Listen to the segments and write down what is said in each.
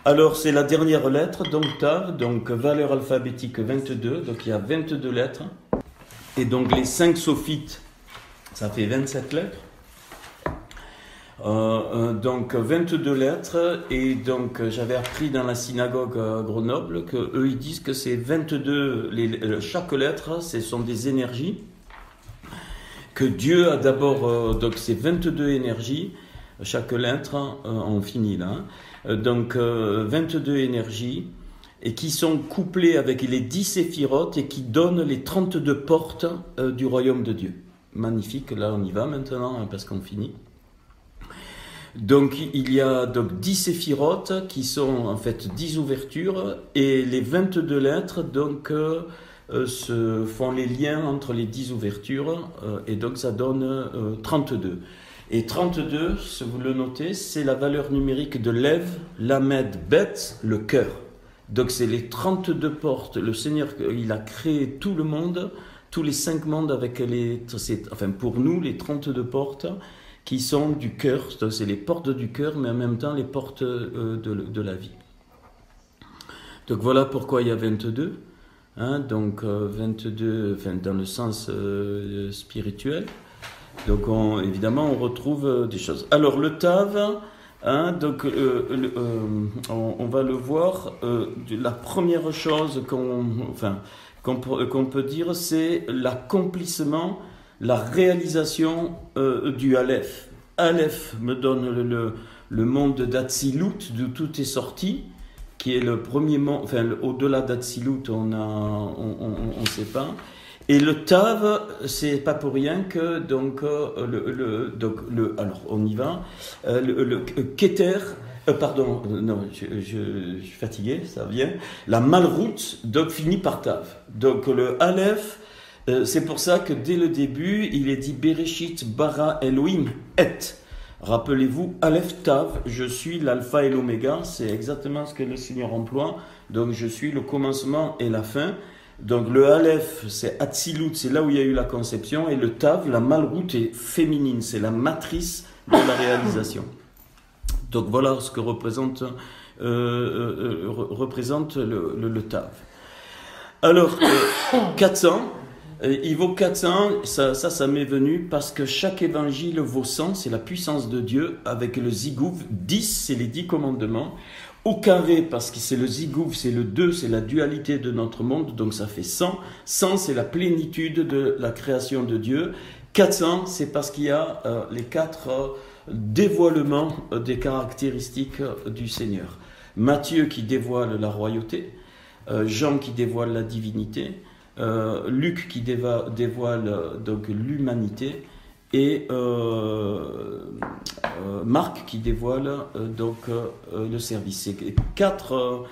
Alors, c'est la dernière lettre, donc Tav, donc valeur alphabétique 22, donc il y a 22 lettres. Et donc les 5 sophites, ça fait 27 lettres. Donc 22 lettres, et donc j'avais appris dans la synagogue à Grenoble que eux ils disent que c'est 22, chaque lettre, ce sont des énergies, que Dieu a d'abord, donc c'est 22 énergies, chaque lettre, on finit là, donc 22 énergies, et qui sont couplées avec les 10 séphirotes et qui donnent les 32 portes du royaume de Dieu. Magnifique, là on y va maintenant, parce qu'on finit. Donc il y a donc 10 séphirotes qui sont en fait 10 ouvertures, et les 22 lettres donc se font les liens entre les 10 ouvertures, et donc ça donne 32. Et 32, si vous le notez, c'est la valeur numérique de Lev, Lamed, Bet, le cœur. Donc c'est les 32 portes. Le Seigneur, il a créé tout le monde, tous les 5 mondes avec enfin pour nous, les 32 portes qui sont du cœur. Donc c'est les portes du cœur, mais en même temps les portes de la vie. Donc voilà pourquoi il y a 22. Hein, donc 22, enfin, dans le sens spirituel. Donc évidemment on retrouve des choses. Alors le Tav, hein, donc on va le voir. La première chose qu'on peut dire, c'est l'accomplissement, la réalisation du Aleph. Aleph me donne le monde d'Atsilut, d'où tout est sorti, qui est le premier monde. Enfin, au-delà d'Atsilut, on ne sait pas. Et le Tav, c'est pas pour rien que donc alors on y va. Le Keter, pardon, non, je suis fatigué, ça vient. La Malroute donc finit par Tav. Donc le Aleph, c'est pour ça que dès le début, il est dit Bereshit bara Elohim et. Rappelez-vous, Aleph Tav, je suis l'alpha et l'oméga, c'est exactement ce que le Seigneur emploie. Donc je suis le commencement et la fin. Donc le Aleph, c'est Atzilut, c'est là où il y a eu la conception, et le Tav, la Malroute, est féminine, c'est la matrice de la réalisation. Donc voilà ce que représente le Tav. Alors, 400, il vaut 400, ça m'est venu parce que chaque évangile vaut 100, c'est la puissance de Dieu, avec le Zigouv, 10, c'est les 10 commandements. Au carré, parce que c'est le Zigouv, c'est le 2, c'est la dualité de notre monde, donc ça fait 100. 100, c'est la plénitude de la création de Dieu. 400, c'est parce qu'il y a les 4 dévoilements des caractéristiques du Seigneur. Matthieu qui dévoile la royauté, Jean qui dévoile la divinité, Luc qui dévoile donc l'humanité, et Marc qui dévoile le service. C'est 4,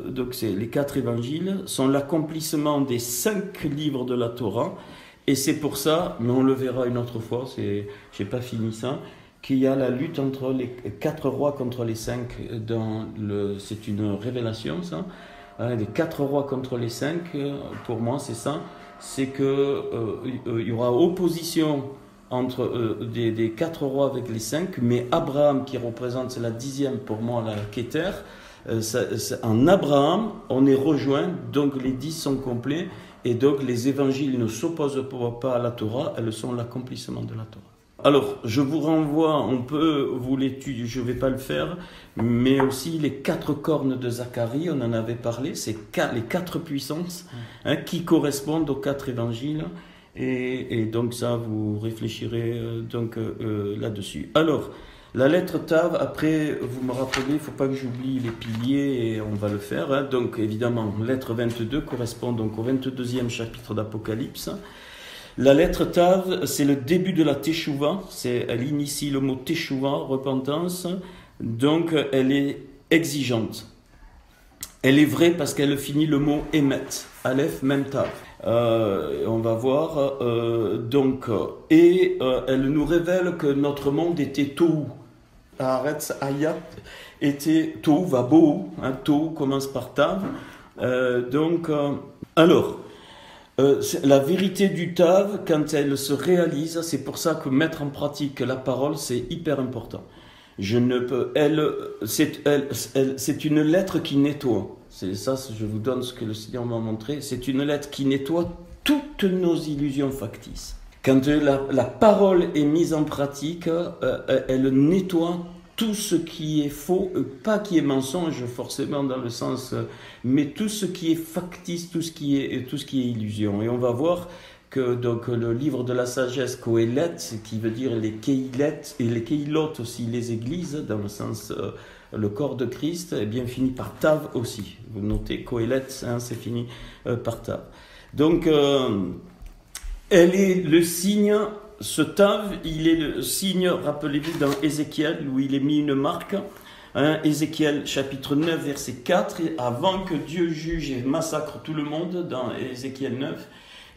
donc les 4 évangiles sont l'accomplissement des 5 livres de la Torah, et c'est pour ça, mais on le verra une autre fois, j'ai pas fini ça, qu'il y a la lutte entre les 4 rois contre les 5 c'est une révélation ça, les 4 rois contre les 5, pour moi c'est ça. C'est qu'il y aura opposition entre des 4 rois avec les 5, mais Abraham, qui représente, c'est la 10e pour moi, la Keter, en Abraham, on est rejoint, donc les 10 sont complets, et donc les évangiles ne s'opposent pas à la Torah, elles sont l'accomplissement de la Torah. Alors, je vous renvoie, on peut vous l'étudier, je ne vais pas le faire, mais aussi les 4 cornes de Zacharie, on en avait parlé, c'est les 4 puissances qui correspondent aux 4 évangiles, et donc ça, vous réfléchirez là-dessus. Alors, la lettre Tav, après, vous me rappelez, il ne faut pas que j'oublie les piliers, et on va le faire. Donc, évidemment, lettre 22 correspond donc au 22e chapitre d'Apocalypse. La lettre Tav, c'est le début de la Teshuvah, elle initie le mot Teshuvah, repentance, donc elle est exigeante. Elle est vraie parce qu'elle finit le mot Emet, Aleph, Mem Tav. On va voir, elle nous révèle que notre monde était Tohu. Haaretz Hayat était Tohu va Bohu, Tohu commence par Tav. La vérité du Tav, quand elle se réalise, c'est pour ça que mettre en pratique la parole, c'est hyper important. Je ne peux, c'est une lettre qui nettoie. C'est ça, je vous donne ce que le Seigneur m'a montré. C'est une lettre qui nettoie toutes nos illusions factices. Quand la parole est mise en pratique, elle nettoie tout ce qui est faux, pas qui est mensonge forcément dans le sens, mais tout ce qui est factice, tout ce qui est illusion. Et on va voir que donc le livre de la sagesse Qohélet, qui veut dire les Kéhilettes et les Kéhilotes aussi, les églises dans le sens le corps de Christ, est bien fini par Tav aussi. Vous notez Qohélet, hein, c'est fini par Tav. Donc elle est le signe. Ce Tav, il est le signe, rappelez-vous, dans Ézéchiel, où il est mis une marque. Hein, Ézéchiel chapitre 9, verset 4, avant que Dieu juge et massacre tout le monde, dans Ézéchiel 9,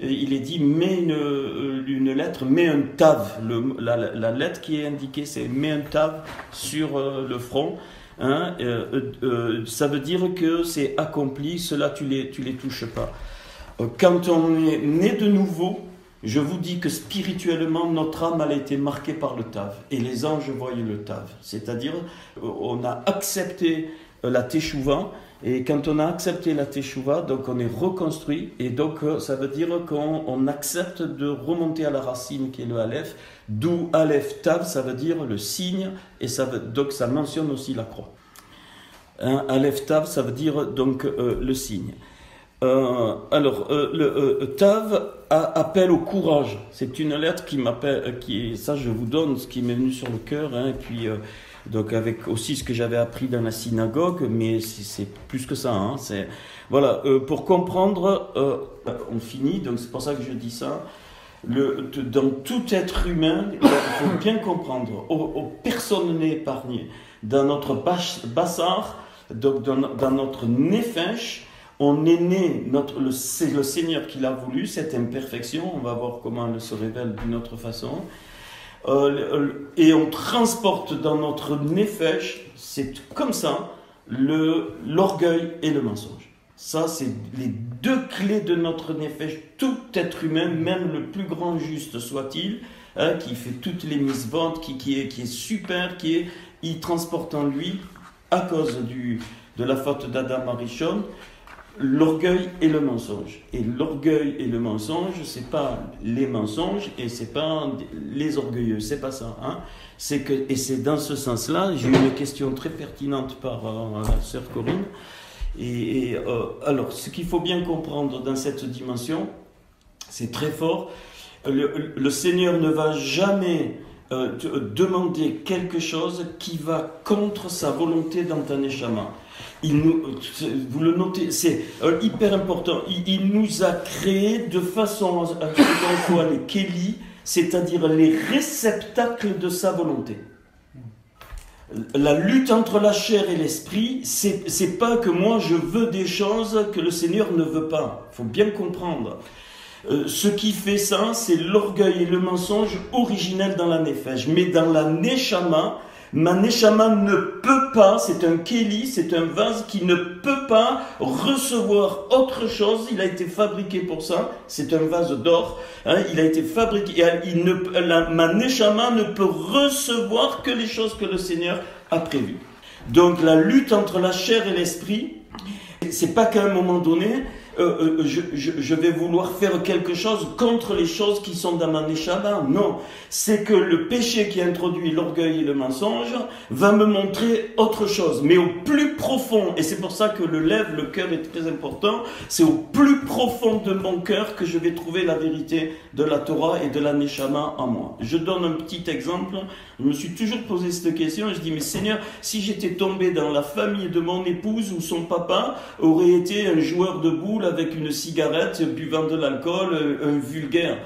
il est dit, mets une lettre, mets un Tav. La lettre qui est indiquée, c'est mets un Tav sur le front. Hein, ça veut dire que c'est accompli, cela tu les touches pas. Quand on est né de nouveau, je vous dis que spirituellement, notre âme a été marquée par le Tav. Et les anges voient le Tav. C'est-à-dire, on a accepté la Teshuvah. Et quand on a accepté la Teshuvah, donc on est reconstruit. Et donc, ça veut dire qu'on accepte de remonter à la racine qui est le Aleph. D'où Aleph Tav, ça veut dire le signe. Et donc, ça mentionne aussi la croix. Hein, Aleph Tav, ça veut dire donc le signe. Tav appelle au courage. C'est une lettre qui m'appelle, ça je vous donne ce qui m'est venu sur le cœur, hein, et puis donc avec aussi ce que j'avais appris dans la synagogue, mais c'est plus que ça. Hein, voilà, pour comprendre, on finit. Donc c'est pour ça que je dis ça. Dans tout être humain, il faut bien comprendre. Personne n'est épargné. Dans notre bassar, donc dans notre nefesh. On est né, c'est le Seigneur qui l'a voulu, cette imperfection, on va voir comment elle se révèle d'une autre façon, et on transporte dans notre nefesh, c'est comme ça, l'orgueil et le mensonge. Ça, c'est les deux clés de notre nefesh. Tout être humain, même le plus grand juste soit-il, hein, qui fait toutes les mitzvot, qui est super, il transporte en lui, à cause de la faute d'Adam Arishon, l'orgueil et le mensonge. Et l'orgueil et le mensonge, c'est pas les mensonges et c'est pas les orgueilleux, c'est pas ça. Hein. Et c'est dans ce sens-là, j'ai eu une question très pertinente par la sœur Corinne. Alors, ce qu'il faut bien comprendre dans cette dimension, c'est très fort. Le Seigneur ne va jamais demander quelque chose qui va contre sa volonté dans ta neshama. Vous le notez, c'est hyper important. Il nous a créés de façon à ce qu'on soit les kéli, c'est-à-dire les réceptacles de sa volonté. La lutte entre la chair et l'esprit, c'est pas que moi je veux des choses que le Seigneur ne veut pas. Il faut bien comprendre. Ce qui fait ça, c'est l'orgueil et le mensonge originel dans la nefesh. Mais dans la neshama, ma neshama ne peut pas, c'est un kéli, c'est un vase qui ne peut pas recevoir autre chose. Il a été fabriqué pour ça, c'est un vase d'or. Hein, il a été fabriqué, ma neshama ne peut recevoir que les choses que le Seigneur a prévues. Donc la lutte entre la chair et l'esprit, c'est pas qu'à un moment donné, je vais vouloir faire quelque chose contre les choses qui sont dans ma neshama. Non, c'est que le péché qui introduit l'orgueil et le mensonge va me montrer autre chose, mais au plus profond, et c'est pour ça que le cœur est très important, c'est au plus profond de mon cœur que je vais trouver la vérité de la Torah et de la neshama en moi. Je donne un petit exemple. Je me suis toujours posé cette question et je dis, mais Seigneur, si j'étais tombé dans la famille de mon épouse où son papa aurait été un joueur de boules avec une cigarette, buvant de l'alcool, un vulgaire.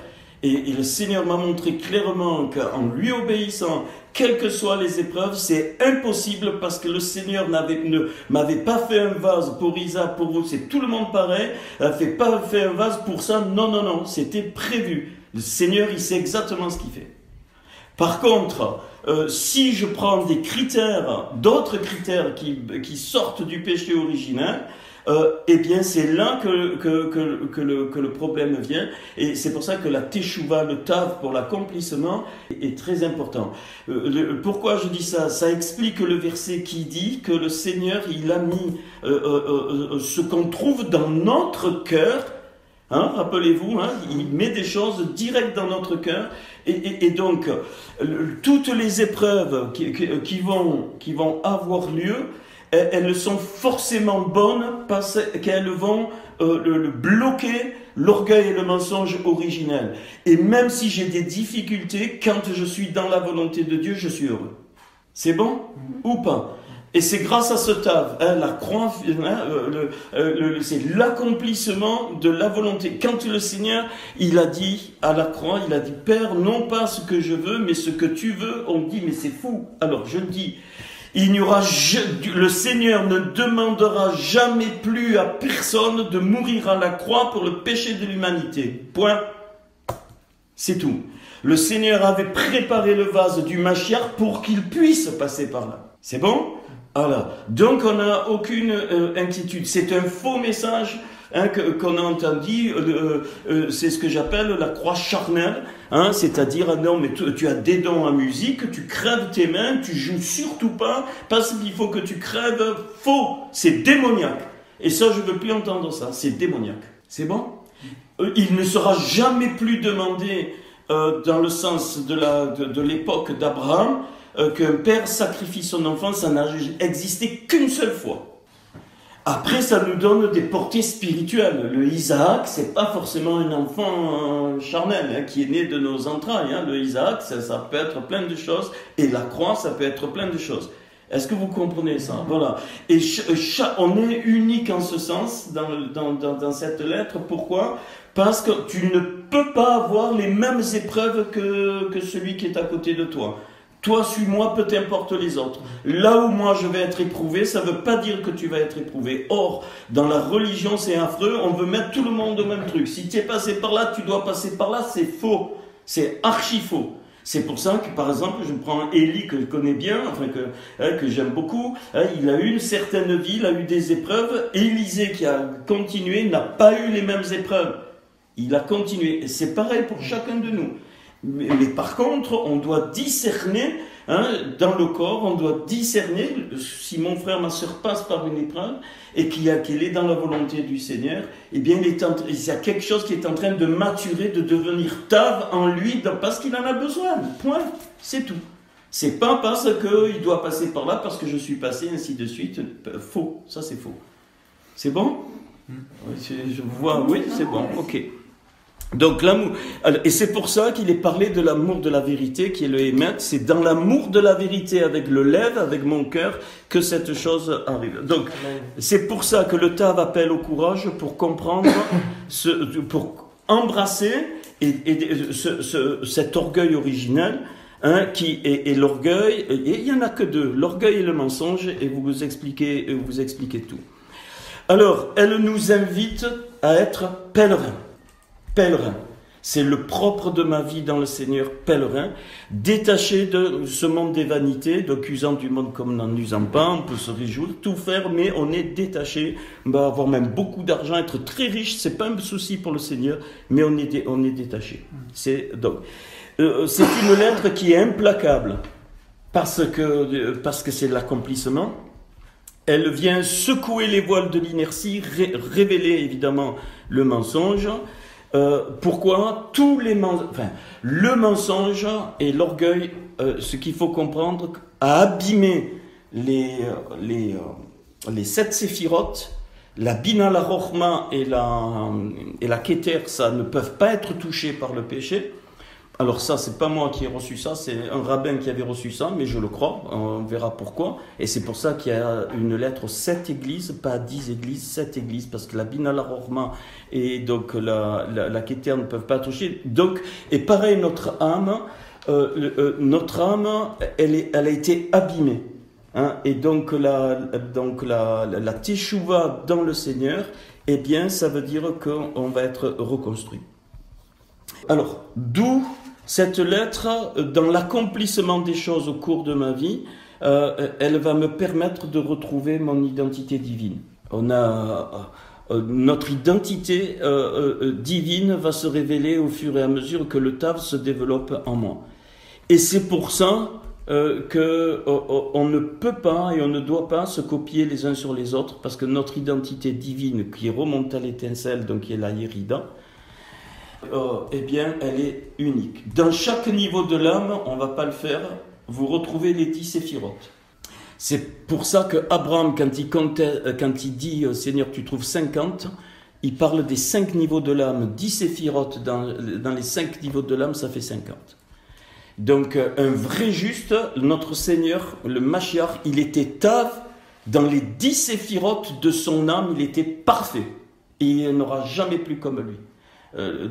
Et le Seigneur m'a montré clairement qu'en lui obéissant, quelles que soient les épreuves, c'est impossible parce que le Seigneur ne m'avait pas fait un vase pour Isa, pour vous, c'est tout le monde pareil, pas fait un vase pour ça, non, c'était prévu. Le Seigneur, il sait exactement ce qu'il fait. Par contre, si je prends des critères, d'autres critères qui sortent du péché originel, eh bien c'est là que le problème vient, et c'est pour ça que la teshuva, le tav pour l'accomplissement, est très important. Pourquoi je dis ça? Ça explique le verset qui dit que le Seigneur, il a mis ce qu'on trouve dans notre cœur. Hein, rappelez-vous, hein, il met des choses directes dans notre cœur, et donc toutes les épreuves qui vont avoir lieu, elles sont forcément bonnes parce qu'elles vont bloquer l'orgueil et le mensonge originel. Et même si j'ai des difficultés, quand je suis dans la volonté de Dieu, je suis heureux. C'est bon ou pas? Et c'est grâce à ce tav, hein, la croix, hein, c'est l'accomplissement de la volonté. Quand le Seigneur, il a dit à la croix, il a dit, Père, non pas ce que je veux, mais ce que tu veux, on dit, mais c'est fou. Alors je dis, le Seigneur ne demandera jamais plus à personne de mourir à la croix pour le péché de l'humanité. Point. C'est tout. Le Seigneur avait préparé le vase du Mashiach pour qu'il puisse passer par là. C'est bon? Voilà. Donc on n'a aucune inquiétude. C'est un faux message, hein, qu'on a entendu. C'est ce que j'appelle la croix charnelle, hein, c'est-à-dire non mais tu as des dons en musique, tu crèves tes mains, tu joues surtout pas parce qu'il faut que tu crèves. Faux, c'est démoniaque. Et ça je veux plus entendre ça. C'est démoniaque. C'est bon? Il ne sera jamais plus demandé dans le sens de l'époque d'Abraham. Qu'un père sacrifie son enfant, ça n'a existé qu'une seule fois. Après, ça nous donne des portées spirituelles. Le Isaac, c'est pas forcément un enfant charnel, hein, qui est né de nos entrailles. Hein. Le Isaac, ça peut être plein de choses, et la croix, ça peut être plein de choses. Est-ce que vous comprenez ça? Voilà. Et on est unique en ce sens dans cette lettre. Pourquoi? Parce que tu ne peux pas avoir les mêmes épreuves que celui qui est à côté de toi. Toi, suis-moi, peu t'importe les autres. Là où moi je vais être éprouvé, ça ne veut pas dire que tu vas être éprouvé. Or, dans la religion, c'est affreux, on veut mettre tout le monde au même truc. Si tu es passé par là, tu dois passer par là, c'est faux. C'est archi faux. C'est pour ça que, par exemple, je prends Élie que je connais bien, enfin que j'aime beaucoup. Il a eu une certaine vie, il a eu des épreuves. Élisée, qui a continué, n'a pas eu les mêmes épreuves. Il a continué. Et c'est pareil pour chacun de nous. Mais par contre, on doit discerner, hein, dans le corps, on doit discerner, si mon frère, ma soeur passe par une épreuve, et qu'il est dans la volonté du Seigneur, eh bien, il y a quelque chose qui est en train de maturer, de devenir tav en lui, parce qu'il en a besoin. Point. C'est tout. C'est pas parce qu'il doit passer par là, parce que je suis passé, ainsi de suite. Faux. Ça, c'est faux. C'est bon? Je vois, oui, c'est bon. Ok. Donc l'amour, et c'est pour ça qu'il est parlé de l'amour de la vérité qui est le émet. C'est dans l'amour de la vérité avec le lève, avec mon cœur, que cette chose arrive. Donc c'est pour ça que le Tav appelle au courage pour comprendre, pour embrasser cet orgueil originel, hein, qui est l'orgueil. Et il y en a que deux, l'orgueil et le mensonge. Et vous expliquez tout. Alors elle nous invite à être pèlerins. Pèlerin, c'est le propre de ma vie dans le Seigneur, pèlerin, détaché de ce monde des vanités, d'accusant du monde comme n'en usant pas, on peut se réjouir, tout faire, mais on est détaché, on va avoir même beaucoup d'argent, être très riche, c'est pas un souci pour le Seigneur, mais on est détaché. C'est une lettre qui est implacable, parce que c'est l'accomplissement. Elle vient secouer les voiles de l'inertie, révéler évidemment le mensonge. Pourquoi le mensonge et l'orgueil, ce qu'il faut comprendre, a abîmé les 7 séphirotes, la Bina, la Rochma et la Keter, ça ne peuvent pas être touchés par le péché. Alors ça, c'est pas moi qui ai reçu ça, c'est un rabbin qui avait reçu ça, mais je le crois, on verra pourquoi. Et c'est pour ça qu'il y a une lettre aux 7 églises, pas 10 églises, 7 églises, parce que la Bina, la Rochma et donc la Keter ne peuvent pas toucher. Donc, et pareil, notre âme, elle a été abîmée. Hein, et donc la teshuva dans le Seigneur, eh bien, ça veut dire qu'on va être reconstruit. Alors, d'où cette lettre, dans l'accomplissement des choses au cours de ma vie, elle va me permettre de retrouver mon identité divine. Notre identité divine va se révéler au fur et à mesure que le Tav se développe en moi. Et c'est pour ça qu'on ne peut pas et on ne doit pas se copier les uns sur les autres, parce que notre identité divine qui remonte à l'étincelle, donc qui est la Yérida, eh bien, elle est unique. Dans chaque niveau de l'âme, on ne va pas le faire, vous retrouvez les 10 séphirotes. C'est pour ça que Abraham, quand il dit « Seigneur, tu trouves 50 », il parle des 5 niveaux de l'âme. 10 séphirotes dans les 5 niveaux de l'âme, ça fait 50. Donc, un vrai juste, notre Seigneur, le Mashiach, il était Tav dans les 10 séphirotes de son âme, il était parfait. Et il n'aura jamais plus comme lui.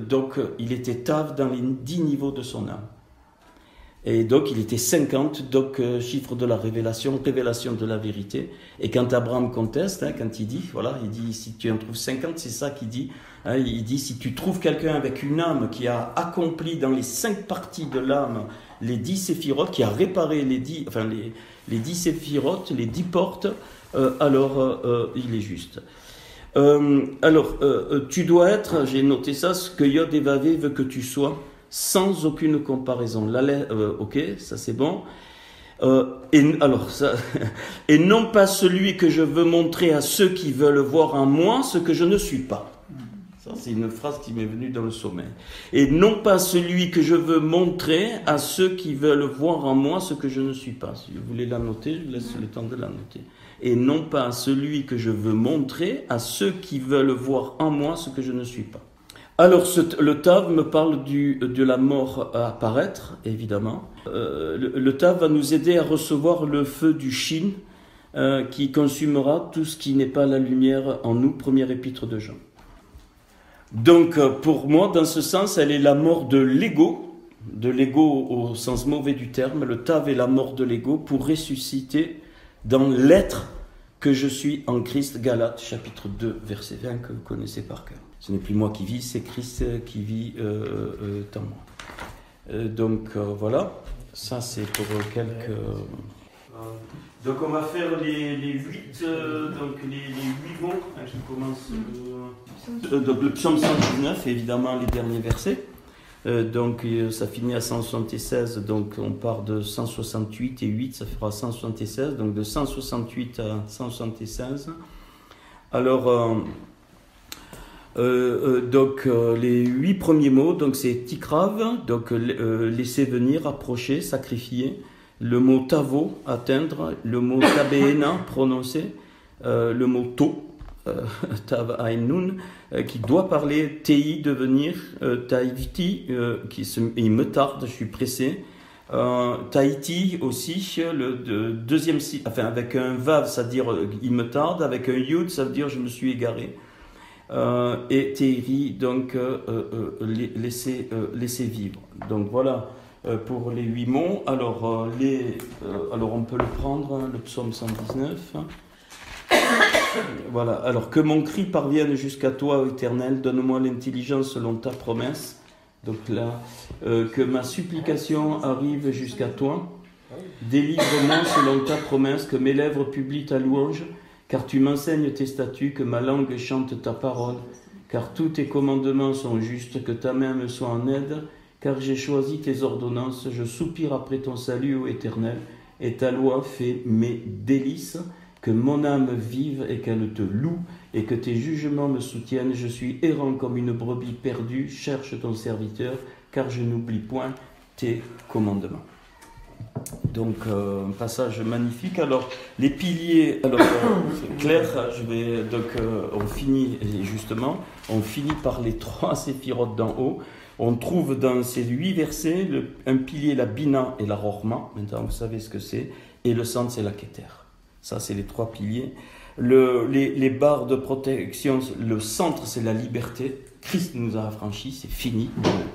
Donc, il était Tav dans les 10 niveaux de son âme. Et donc, il était 50, donc chiffre de la révélation, révélation de la vérité. Et quand Abraham conteste, quand il dit, voilà, il dit, si tu en trouves 50, c'est ça qu'il dit. Il dit, si tu trouves quelqu'un avec une âme qui a accompli dans les 5 parties de l'âme les 10 séphirotes, qui a réparé les 10 séphirotes, les 10 portes, alors il est juste. Tu dois être, j'ai noté ça, ce que Yod et Vavé veut que tu sois, sans aucune comparaison. Ok, ça c'est bon. Et non pas celui que je veux montrer à ceux qui veulent voir en moi ce que je ne suis pas. Ça, c'est une phrase qui m'est venue dans le sommeil. Et non pas celui que je veux montrer à ceux qui veulent voir en moi ce que je ne suis pas. Si vous voulez la noter, je vous laisse le temps de la noter. Et non pas celui que je veux montrer à ceux qui veulent voir en moi ce que je ne suis pas. Alors, le Tav me parle de la mort à apparaître, évidemment. Le Tav va nous aider à recevoir le feu du Shin, qui consumera tout ce qui n'est pas la lumière en nous, première épître de Jean. Donc, pour moi, dans ce sens, elle est la mort de l'ego au sens mauvais du terme. Le Tav est la mort de l'ego pour ressusciter dans l'être que je suis en Christ. Galates, chapitre 2, verset 20, que vous connaissez par cœur. Ce n'est plus moi qui vis, c'est Christ qui vit en moi. Voilà, ça c'est pour quelques... Donc on va faire les 8 mots qui commencent... donc le psaume 119, évidemment les derniers versets. Donc ça finit à 176, donc on part de 168 et 8, ça fera 176, donc de 168 à 176. Alors... les 8 premiers mots, donc c'est tikrav, donc laisser venir, approcher, sacrifier, le mot tavo, atteindre, le mot tabéena, prononcer, le mot to, tav ainun, qui doit parler tei, devenir, taïti, il me tarde, je suis pressé, Tahiti aussi, le deuxième, enfin avec un vav, ça veut dire il me tarde, avec un yud, ça veut dire je me suis égaré. Et Théri, donc laisser vivre. Donc voilà pour les 8 mots. Alors on peut le prendre, le psaume 119. Voilà. Alors que mon cri parvienne jusqu'à toi, ô Éternel, donne-moi l'intelligence selon ta promesse. Donc là, que ma supplication arrive jusqu'à toi. Délivre-moi selon ta promesse, que mes lèvres publient ta louange. Car tu m'enseignes tes statuts, que ma langue chante ta parole, car tous tes commandements sont justes, que ta main me soit en aide, car j'ai choisi tes ordonnances, je soupire après ton salut, ô Éternel, et ta loi fait mes délices, que mon âme vive et qu'elle te loue, et que tes jugements me soutiennent, je suis errant comme une brebis perdue, cherche ton serviteur, car je n'oublie point tes commandements. Donc, un passage magnifique. Alors, les piliers, c'est clair, on finit par les 3 séphirotes d'en haut. On trouve dans ces 8 versets un pilier, la Bina et la Rochma. Maintenant, vous savez ce que c'est. Et le centre, c'est la Keter. Ça, c'est les 3 piliers. Les barres de protection, le centre, c'est la liberté. Christ nous a affranchis, c'est fini.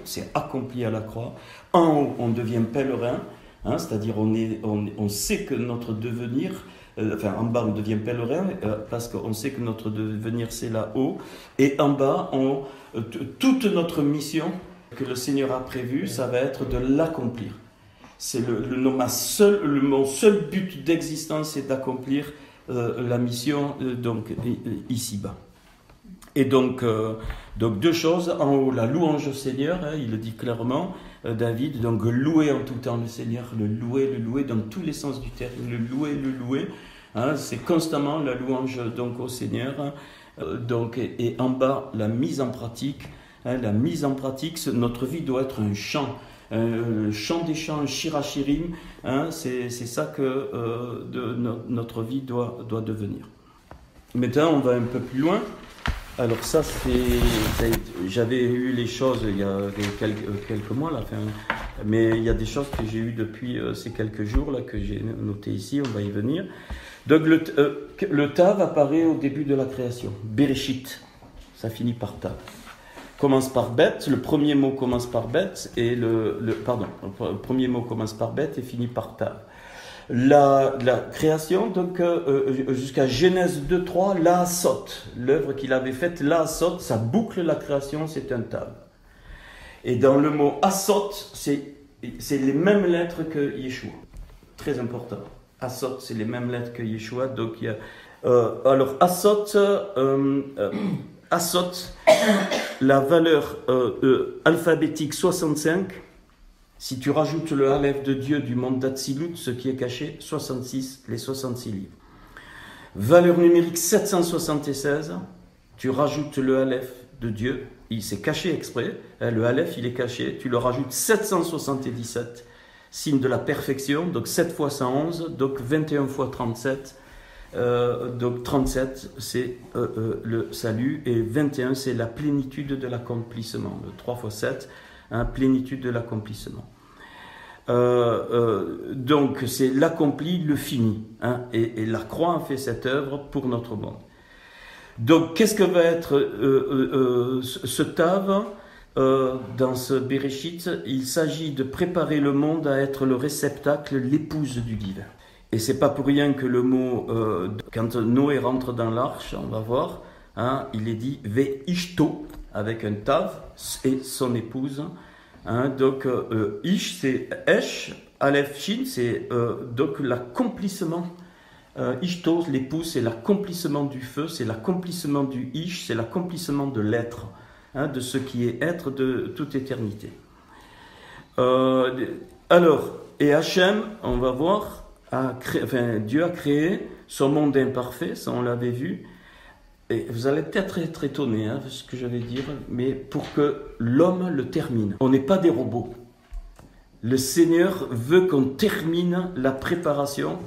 C'est accompli à la croix. En haut, on devient pèlerin. C'est-à-dire on sait que notre devenir, en bas on devient pèlerin parce qu'on sait que notre devenir c'est là-haut, et en bas toute notre mission que le Seigneur a prévue, ça va être de l'accomplir. C'est mon seul but d'existence, c'est d'accomplir la mission ici-bas. Et donc deux choses, en haut la louange au Seigneur, hein, il le dit clairement, David, donc louer en tout temps le Seigneur, le louer dans tous les sens du terme, le louer, hein, c'est constamment la louange donc au Seigneur, hein, et en bas la mise en pratique, hein, notre vie doit être un chant. Le chant des chants, un shirachirim, hein, c'est ça que notre vie doit devenir. Maintenant, on va un peu plus loin. Alors ça, j'avais eu les choses il y a quelques mois, là, mais il y a des choses que j'ai eues depuis ces quelques jours, là, que j'ai notées ici, on va y venir. Donc le Tav apparaît au début de la création, Bereshit, ça finit par Tav. Commence par bête, le premier mot commence par bête, et le premier mot commence par bête et finit par Tav. La création, donc jusqu'à Genèse 2-3, la Asot, l'œuvre qu'il avait faite, la Asot, ça boucle la création, c'est un Tav. Et dans le mot Asot, c'est les mêmes lettres que Yeshua. Très important. Asot, c'est les mêmes lettres que Yeshua. Donc il y a, alors Asot, la valeur alphabétique 65. Si tu rajoutes le Aleph de Dieu du monde d'Atsilut, ce qui est caché, 66, les 66 livres. Valeur numérique 776, tu rajoutes le Aleph de Dieu, il s'est caché exprès, le Aleph il est caché, tu le rajoutes 777, signe de la perfection, donc 7 fois 111, donc 21 fois 37, donc 37 c'est le salut, et 21 c'est la plénitude de l'accomplissement, 3 fois 7, hein, plénitude de l'accomplissement. Donc c'est l'accompli, le fini, hein, et la croix a fait cette œuvre pour notre monde. Donc qu'est-ce que va être ce Tav dans ce Bereshit? Il s'agit de préparer le monde à être le réceptacle, l'épouse du divin. Et c'est pas pour rien que le mot, quand Noé rentre dans l'arche, on va voir, hein, il est dit Ve-ishto, avec un Tav, et son épouse. Hein, donc, Ish, c'est Esh, Aleph, Shin, c'est donc l'accomplissement. Ishto, l'épouse, c'est l'accomplissement du feu, c'est l'accomplissement du Ish, c'est l'accomplissement de l'être, hein, de ce qui est être de toute éternité. Alors, et Hachem, on va voir, Dieu a créé son monde imparfait, ça on l'avait vu. Et vous allez peut-être être étonné de ce que je vais dire, mais pour que l'homme le termine. On n'est pas des robots. Le Seigneur veut qu'on termine la préparation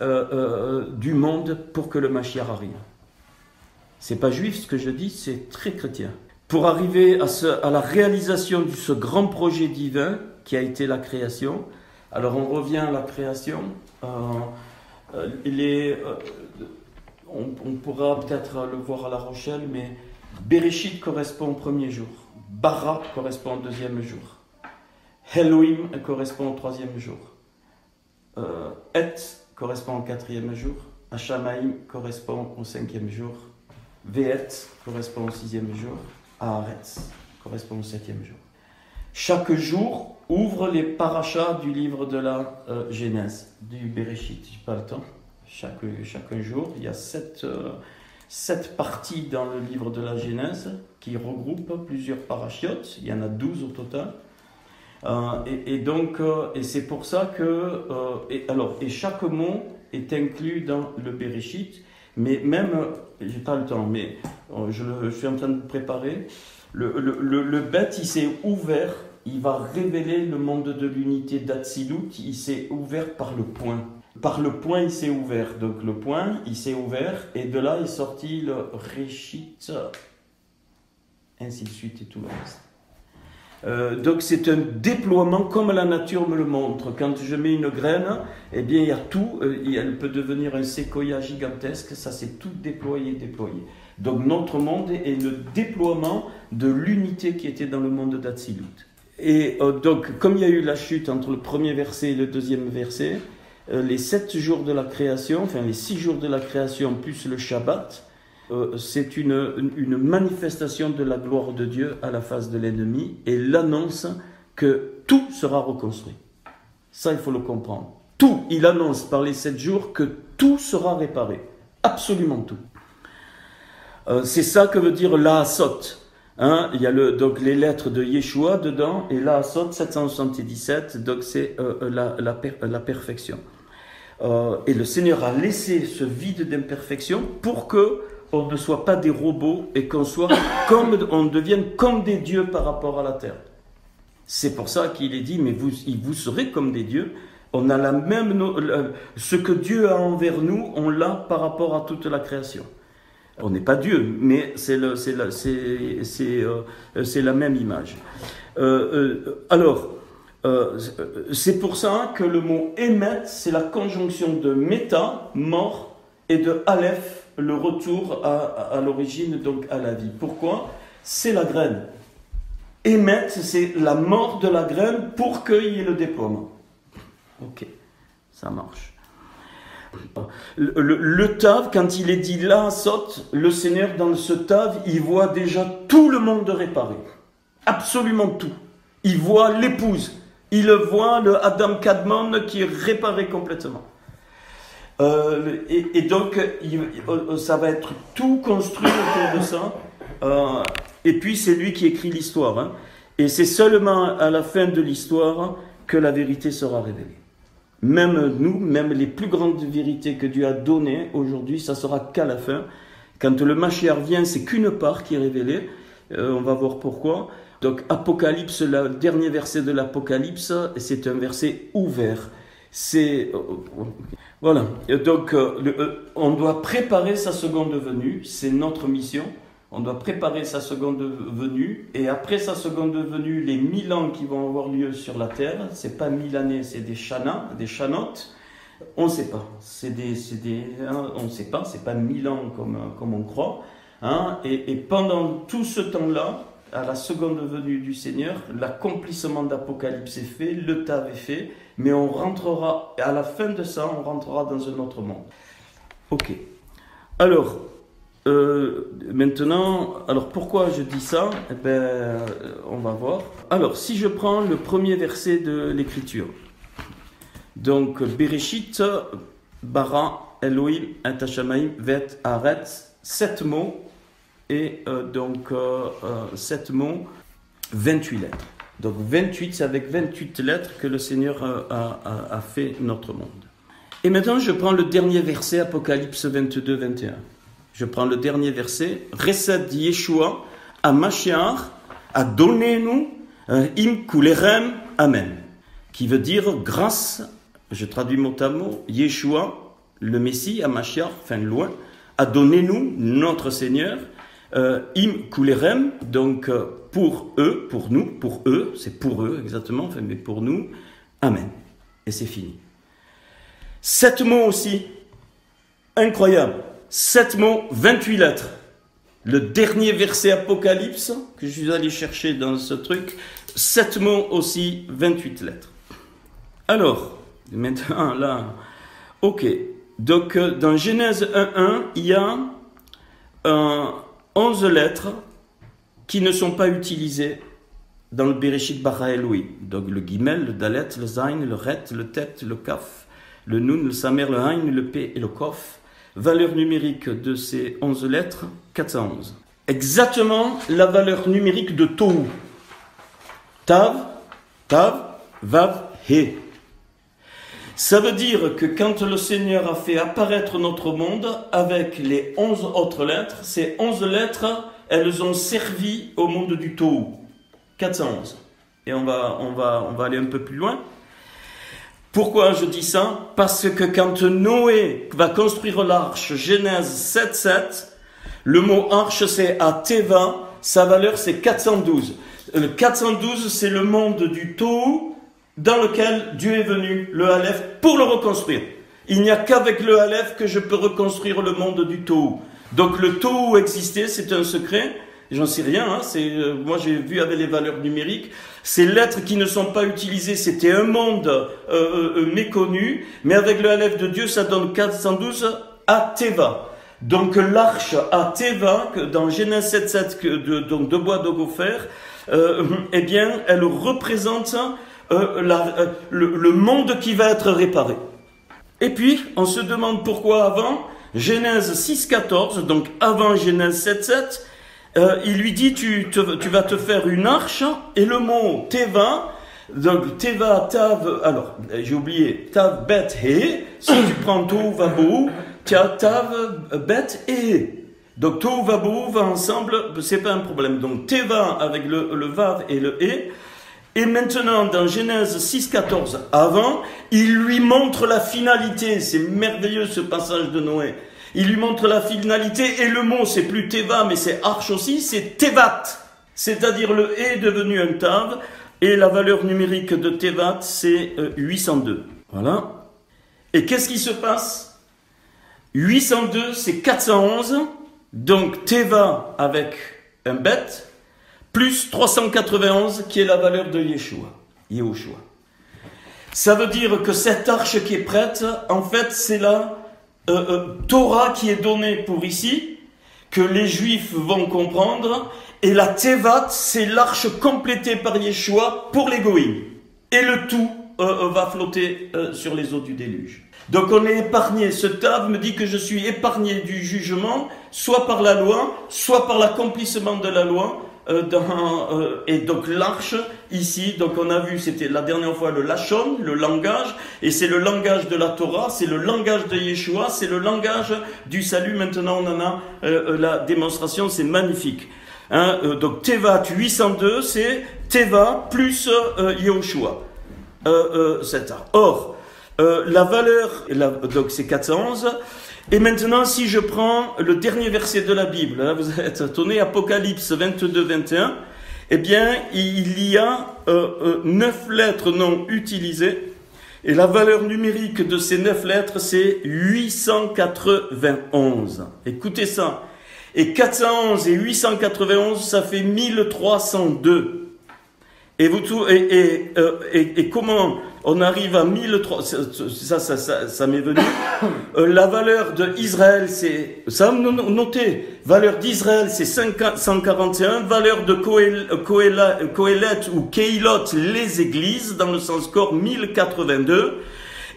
du monde pour que le Mashiach arrive. C'est pas juif ce que je dis, c'est très chrétien. Pour arriver à la réalisation de ce grand projet divin qui a été la création, alors on revient à la création, on pourra peut-être le voir à La Rochelle, mais Bereshit correspond au premier jour, Bara correspond au deuxième jour, Elohim correspond au troisième jour, Et correspond au quatrième jour, Hashamaim correspond au cinquième jour, Ve'et correspond au sixième jour, Haaretz correspond au septième jour. Chaque jour ouvre les parachas du livre de la Genèse, du Bereshit, je n'ai pas le temps. Chaque jour, il y a sept parties dans le livre de la Genèse qui regroupent plusieurs parachiotes. Il y en a 12 au total. Et c'est pour ça que... et chaque mot est inclus dans le Bereshit. Mais même, j'ai pas le temps, mais je suis en train de préparer. Le bête, il s'est ouvert. Il va révéler le monde de l'unité d'Atsilut. Il s'est ouvert par le point. Par le point, il s'est ouvert. Donc le point, il s'est ouvert, et de là est sorti le Réchit, ainsi de suite et tout le reste. Donc c'est un déploiement comme la nature me le montre. Quand je mets une graine, eh bien il y a tout, elle peut devenir un séquoia gigantesque, ça s'est tout déployé. Donc notre monde est le déploiement de l'unité qui était dans le monde d'Atsilut. Et donc comme il y a eu la chute entre le premier verset et le deuxième verset, les 7 jours de la création, enfin les 6 jours de la création plus le Shabbat, c'est une manifestation de la gloire de Dieu à la face de l'ennemi et l'annonce que tout sera reconstruit. Ça, il faut le comprendre. tout, il annonce par les 7 jours que tout sera réparé. Absolument tout. C'est ça que veut dire l'Aasot. Hein, il y a donc les lettres de Yeshua dedans, et l'Aasot 777, donc c'est la perfection. Et le Seigneur a laissé ce vide d'imperfection pour que on ne soit pas des robots et on devienne comme des dieux par rapport à la terre. C'est pour ça qu'il est dit, mais vous serez comme des dieux. On a la même, ce que Dieu a envers nous, on l'a par rapport à toute la création. On n'est pas Dieu, mais c'est la même image. C'est pour ça que le mot émet, c'est la conjonction de méta, mort, et de aleph, le retour à l'origine, donc à la vie. Pourquoi? C'est la graine. Émet, c'est la mort de la graine pour qu'il y ait le déploiement. Ok, ça marche. Le Tav, quand il est dit là, saute, le Seigneur dans ce Tav, il voit déjà tout le monde réparé. Absolument tout. Il voit l'épouse. Il voit le Adam Kadmon qui est réparé complètement. Et donc, ça va être tout construit autour de ça. Et puis, c'est lui qui écrit l'histoire. Hein. Et c'est seulement à la fin de l'histoire que la vérité sera révélée. Même nous, même les plus grandes vérités que Dieu a données aujourd'hui, ça sera qu'à la fin. Quand le Mashiach vient, c'est qu'une part qui est révélée. On va voir pourquoi. Donc, Apocalypse, le dernier verset de l'Apocalypse, c'est un verset ouvert. Voilà. Donc, on doit préparer sa seconde venue. C'est notre mission. On doit préparer sa seconde venue. Et après sa seconde venue, les 1000 ans qui vont avoir lieu sur la terre, c'est pas 1000 années, c'est des shana, des shanotes. On ne sait pas. On ne sait pas. C'est pas 1000 ans comme on croit. Hein. Et pendant tout ce temps-là, à la seconde venue du Seigneur, l'accomplissement d'Apocalypse est fait, le Tav est fait, mais on rentrera, à la fin de ça, on rentrera dans un autre monde. Ok. Alors, maintenant, pourquoi je dis ça? Eh bien, on va voir. Alors, si je prends le premier verset de l'Écriture, donc, Bereshit, bara, Elohim, et Hashamayim, vet, aretz, 7 mots, et 7 mots, 28 lettres. Donc 28, c'est avec 28 lettres que le Seigneur a fait notre monde. Et maintenant, je prends le dernier verset, Apocalypse 22, 21. Je prends le dernier verset, Resed Yeshua, à Mashiach, a donné nous, im kulerem, amen. Qui veut dire grâce, je traduis mot à mot, Yeshua, le Messie, à Mashiach, enfin loin, a donné nous, notre Seigneur, im kulerem, donc pour eux, pour nous, pour eux, c'est pour eux exactement, enfin, mais pour nous, amen. Et c'est fini. 7 mots aussi, incroyable. 7 mots, 28 lettres. Le dernier verset Apocalypse, que je suis allé chercher dans ce truc, 7 mots aussi, 28 lettres. Alors, maintenant là, ok. Donc dans Genèse 1.1, il y a 11 lettres qui ne sont pas utilisées dans le Bereshit bara Elohim. Donc le Gimel, le Dalet, le Zain, le Ret, le Tet, le Kaf, le Nun, le Samer, le Hain, le P et le Kof. Valeur numérique de ces 11 lettres, 411. Exactement la valeur numérique de Tohu. Tav, Vav, He. Ça veut dire que quand le Seigneur a fait apparaître notre monde avec les 11 autres lettres, ces 11 lettres, elles ont servi au monde du Tohu. 411. Et on va aller un peu plus loin. Pourquoi je dis ça? Parce que quand Noé va construire l'arche, Genèse 7.7, le mot arche c'est Ateva, sa valeur c'est 412. Le 412 c'est le monde du Tohu dans lequel Dieu est venu, le Aleph, pour le reconstruire. Il n'y a qu'avec le Aleph que je peux reconstruire le monde du Tohu. Donc le Tohu existait, c'est un secret. J'en sais rien, hein, moi j'ai vu avec les valeurs numériques, ces lettres qui ne sont pas utilisées, c'était un monde méconnu, mais avec le Aleph de Dieu, ça donne 412 Ateva. Donc l'arche Ateva, dans Genèse 7.7, donc de bois de gopher, eh bien, elle représente le monde qui va être réparé. Et puis, on se demande pourquoi avant, Genèse 6,14, donc avant Genèse 7,7, il lui dit, tu vas te faire une arche, et le mot Teva, donc Teva, Tav, alors, j'ai oublié, Tav, Bet, He, si tu prends Tohu, Vabou, tu as Tav, Bet et He. Donc Tohu, Vabou va ensemble, c'est pas un problème. Donc Teva avec le Vav et le He. Et maintenant, dans Genèse 6,14, avant, il lui montre la finalité. C'est merveilleux ce passage de Noé. Il lui montre la finalité, et le mot, c'est plus Teva, mais c'est arche aussi, c'est Tevat. C'est-à-dire le He est devenu un Tav, et la valeur numérique de Tevat, c'est 802. Voilà. Et qu'est-ce qui se passe? 802, c'est 411, donc Teva avec un bet, plus 391 qui est la valeur de Yehoshua. Ça veut dire que cette arche qui est prête, en fait, c'est la Torah qui est donnée pour ici, que les Juifs vont comprendre, et la Tevat, c'est l'arche complétée par Yeshua pour les Goïms. Et le tout va flotter sur les eaux du déluge. Donc on est épargné. Ce Tav me dit que je suis épargné du jugement, soit par la loi, soit par l'accomplissement de la loi. Et donc l'arche ici, donc on a vu, c'était la dernière fois le lachon, le langage, et c'est le langage de la Torah, c'est le langage de Yeshua, c'est le langage du salut. Maintenant on en a la démonstration, c'est magnifique. Hein, donc Tevat 802, c'est Teva plus Yehoshua. Or, la valeur, donc c'est 411. Et maintenant, si je prends le dernier verset de la Bible, là, vous allez être étonné, Apocalypse 22, 21, eh bien, il y a 9 lettres non utilisées, et la valeur numérique de ces 9 lettres, c'est 891. Écoutez ça. Et 411 et 891, ça fait 1302. Et comment on arrive à 1300, ça m'est venu. La valeur de Israël, c'est, ça notez, valeur d'Israël, c'est 541, valeur de Kohelet ou Keilot, les églises, dans le sens corps, 1082.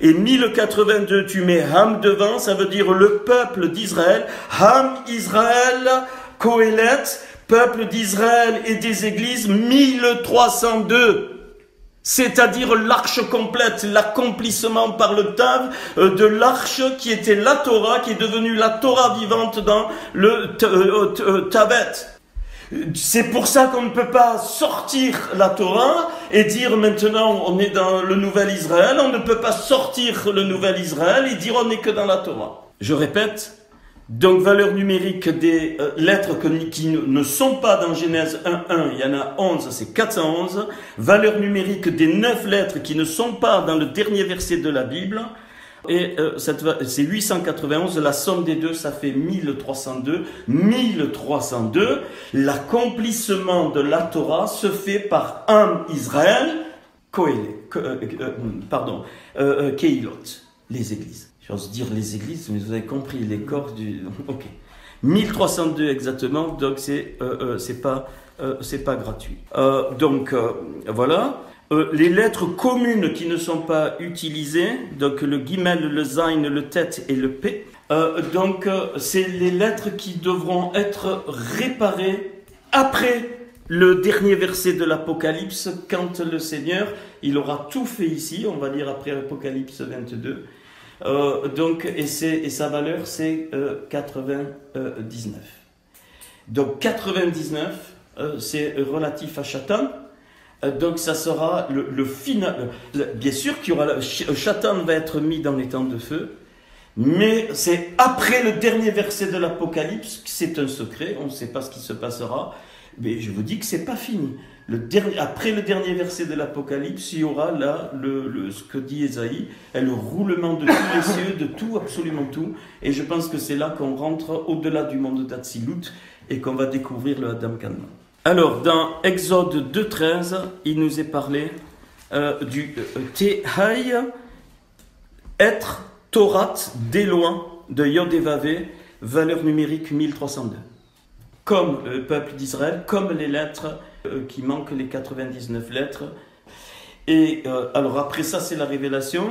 Et 1082, tu mets Ham devant, ça veut dire le peuple d'Israël. Ham, Israël, Kohelet, peuple d'Israël et des églises, 1302. C'est-à-dire l'arche complète, l'accomplissement par le Tav de l'arche qui était la Torah, qui est devenue la Torah vivante dans le Tavet. C'est pour ça qu'on ne peut pas sortir la Torah et dire maintenant on est dans le nouvel Israël. On ne peut pas sortir le nouvel Israël et dire on n'est que dans la Torah. Je répète, donc valeur numérique des lettres qui ne sont pas dans Genèse 1.1, il y en a 11, c'est 411. Valeur numérique des 9 lettres qui ne sont pas dans le dernier verset de la Bible. Et c'est 891, la somme des deux, ça fait 1302. 1302, l'accomplissement de la Torah se fait par un Israël, Keilot, les églises. J'ose dire les églises, mais vous avez compris, les corps du... Ok. 1302 exactement, donc c'est pas gratuit. Voilà. Les lettres communes qui ne sont pas utilisées, donc le guimel, le zain, le tet et le p, c'est les lettres qui devront être réparées après le dernier verset de l'Apocalypse, quand le Seigneur, il aura tout fait ici, on va lire après Apocalypse 22, et sa valeur c'est 99. Donc 99, c'est relatif à Shatan. Donc ça sera le final. Bien sûr qu'il y aura Shatan va être mis dans les temps de feu, mais c'est après le dernier verset de l'Apocalypse, c'est un secret, on ne sait pas ce qui se passera, mais je vous dis que c'est pas fini. Après le dernier verset de l'Apocalypse, il y aura là ce que dit Ésaïe, le roulement de tous les cieux, de tout, absolument tout, et je pense que c'est là qu'on rentre au-delà du monde d'Atsilut et qu'on va découvrir le Adam Kanman. Alors, dans Exode 2.13, il nous est parlé du Tehai, être Torat, des loin, de Yod et Vavé, valeur numérique 1302. Comme le peuple d'Israël, comme les lettres qui manquent, les 99 lettres. Et alors après ça, c'est la révélation.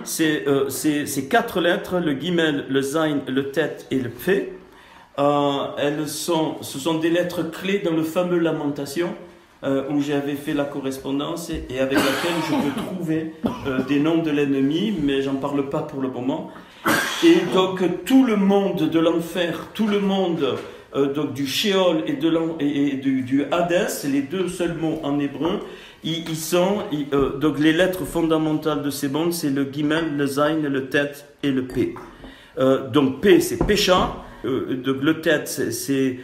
C'est 4 lettres, le Gimel, le Zain, le Tet et le Pé. Ce sont des lettres clés dans le fameux Lamentation où j'avais fait la correspondance et avec laquelle je peux trouver des noms de l'ennemi, mais j'en parle pas pour le moment. Et donc tout le monde de l'enfer, tout le monde donc du Sheol et du Hadès, les deux seuls mots en hébreu, donc les lettres fondamentales de ces mondes, c'est le Gimel, le Zain, le Tet et le P. Donc P, c'est Pécha. Donc le Tet, c'est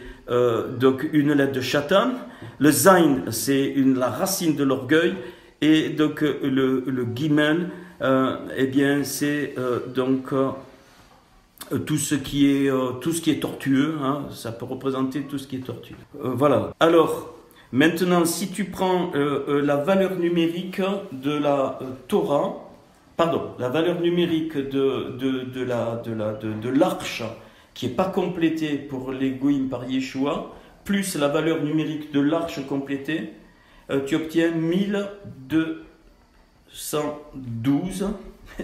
donc une lettre de Shatan. Le Zain, c'est la racine de l'orgueil. Et donc le Gimel, eh bien c'est donc tout ce qui est tortueux. Hein, ça peut représenter tout ce qui est tortueux. Voilà. Alors maintenant, si tu prends la valeur numérique de la Torah, la valeur numérique de l'arche, qui n'est pas complétée pour les Goïm par Yeshua, plus la valeur numérique de l'arche complétée, tu obtiens 1212.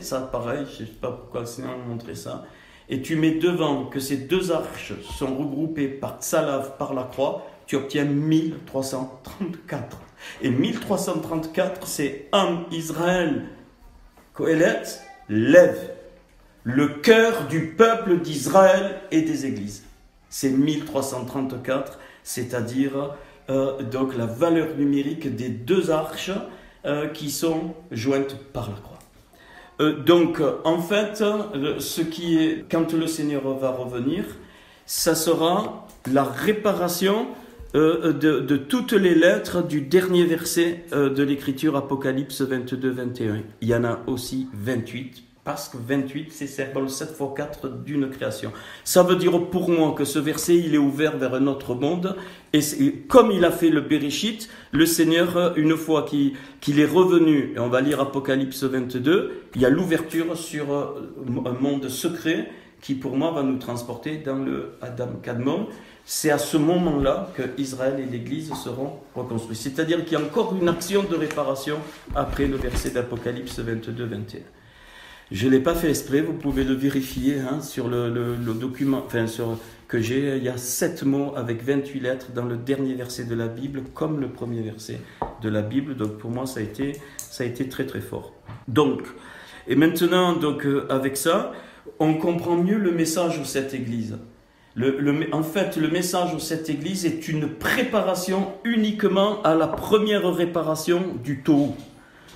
Ça, pareil, je ne sais pas pourquoi c'est montré ça. Et tu mets devant que ces deux arches sont regroupées par Tsalav, par la croix, tu obtiens 1334. Et 1334, c'est Am Israël Kohelet, lève le cœur du peuple d'Israël et des églises. C'est 1334, c'est-à-dire donc la valeur numérique des deux arches qui sont jointes par la croix. Donc en fait, ce qui est, quand le Seigneur va revenir, ça sera la réparation de toutes les lettres du dernier verset de l'écriture Apocalypse 22-21. Il y en a aussi 28. Parce que 28, c'est symbole 7 x 4 d'une création. Ça veut dire pour moi que ce verset, il est ouvert vers un autre monde. Et comme il a fait le Bereshit, le Seigneur, une fois qu'il est revenu, et on va lire Apocalypse 22, il y a l'ouverture sur un monde secret qui pour moi va nous transporter dans le Adam Kadmon. C'est à ce moment-là que Israël et l'Église seront reconstruits. C'est-à-dire qu'il y a encore une action de réparation après le verset d'Apocalypse 22-21. Je ne l'ai pas fait exprès, vous pouvez le vérifier sur le document que j'ai. Il y a 7 mots avec 28 lettres dans le dernier verset de la Bible, comme le premier verset de la Bible. Donc pour moi, ça a été très très fort. Donc, et maintenant, donc, avec ça, on comprend mieux le message de cette Église. En fait, le message de cette Église est une préparation uniquement à la première réparation du Tohu.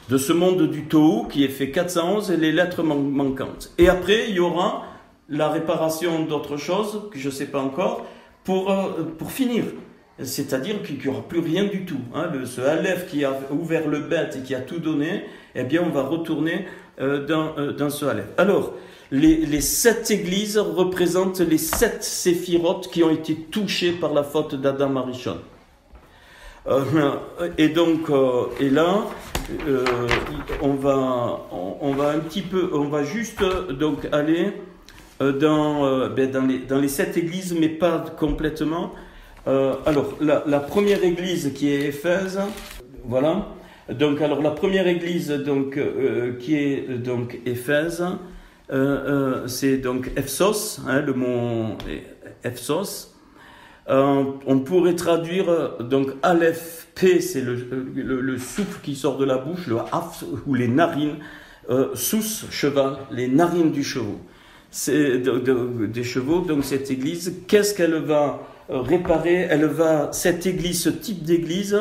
De ce monde du Tohu qui est fait 411 et les lettres manquantes. Et après, il y aura la réparation d'autres choses, que je ne sais pas encore, pour finir. C'est-à-dire qu'il n'y aura plus rien du tout. Ce Aleph qui a ouvert le bête et qui a tout donné, eh bien on va retourner dans ce Aleph. Alors, les 7 églises représentent les 7 séphirotes qui ont été touchées par la faute d'Adam Arishon. Et donc, et là, on va juste donc aller dans les 7 églises, mais pas complètement. Alors, la première église qui est Éphèse, voilà. Donc, alors la première église donc qui est donc Éphèse, c'est donc Epsos, le mot Epsos. On pourrait traduire donc Aleph P, c'est le souffle qui sort de la bouche, le haf ou les narines, sous cheval, les narines du chevaux. C'est des chevaux. Donc cette église, qu'est-ce qu'elle va réparer? Cette église, ce type d'église,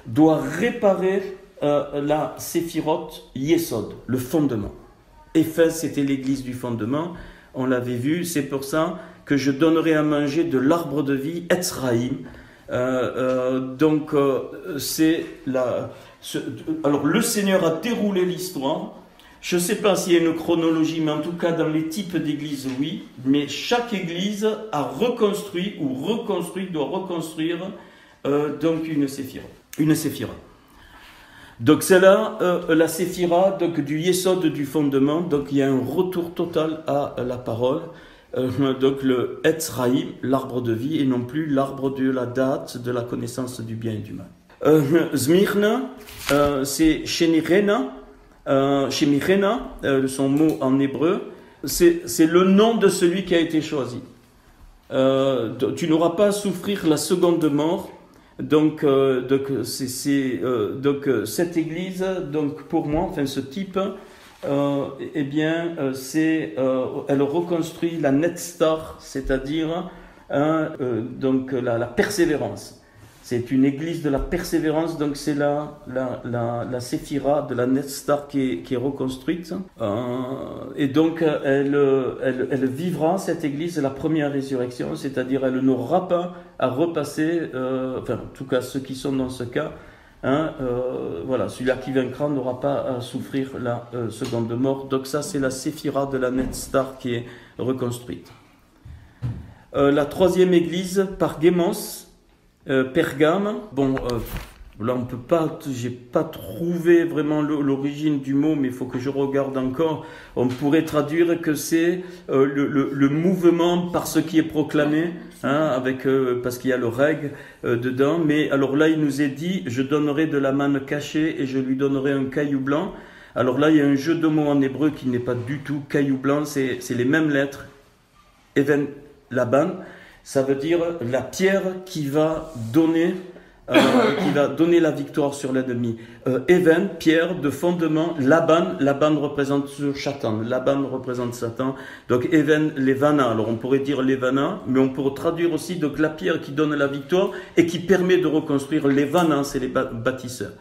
doit réparer la séphirote Yesod, le fondement. Éphèse, c'était l'église du fondement. On l'avait vu. C'est pour ça que je donnerai à manger de l'arbre de vie, Etzraïm. Donc, alors, le Seigneur a déroulé l'histoire. Je ne sais pas s'il y a une chronologie, mais en tout cas, dans les types d'églises, oui. Mais chaque église a reconstruit ou doit reconstruire donc une séphira. Donc, c'est là la séphira donc, du Yesod, du fondement. Donc, il y a un retour total à la parole. Donc le Etzraïm, l'arbre de vie, et non plus l'arbre de la date, de la connaissance du bien et du mal. Smyrne, c'est Shemirena, son mot en hébreu, c'est le nom de celui qui a été choisi. Tu n'auras pas à souffrir la seconde mort. Donc cette église, donc pour moi, enfin ce type, eh bien, elle reconstruit la Netstar, c'est-à-dire donc la persévérance. C'est une église de la persévérance, donc c'est la séphira de la Netstar qui est reconstruite. Et donc elle vivra, cette église, la première résurrection, c'est-à-dire elle n'aura pas à repasser, enfin en tout cas ceux qui sont dans ce cas, voilà, celui-là qui vaincra n'aura pas à souffrir la seconde mort. Donc ça c'est la séphira de la Netstar qui est reconstruite. La troisième église, Pergamos, Pergame, bon, là on peut pas, j'ai pas trouvé vraiment l'origine du mot, mais il faut que je regarde encore. On pourrait traduire que c'est le mouvement par ce qui est proclamé, parce qu'il y a le reg dedans. Mais alors là, il nous est dit, je donnerai de la manne cachée et je lui donnerai un caillou blanc. Alors là, il y a un jeu de mots en hébreu qui n'est pas du tout caillou blanc, c'est les mêmes lettres, even laban. Ça veut dire la pierre qui va donner la victoire sur l'ennemi. Even, pierre de fondement. Laban représente Satan. Laban représente Satan. Donc Even, Levana. Alors on pourrait dire Levana, mais on pourrait traduire aussi donc la pierre qui donne la victoire et qui permet de reconstruire. Levana, c'est les bâtisseurs.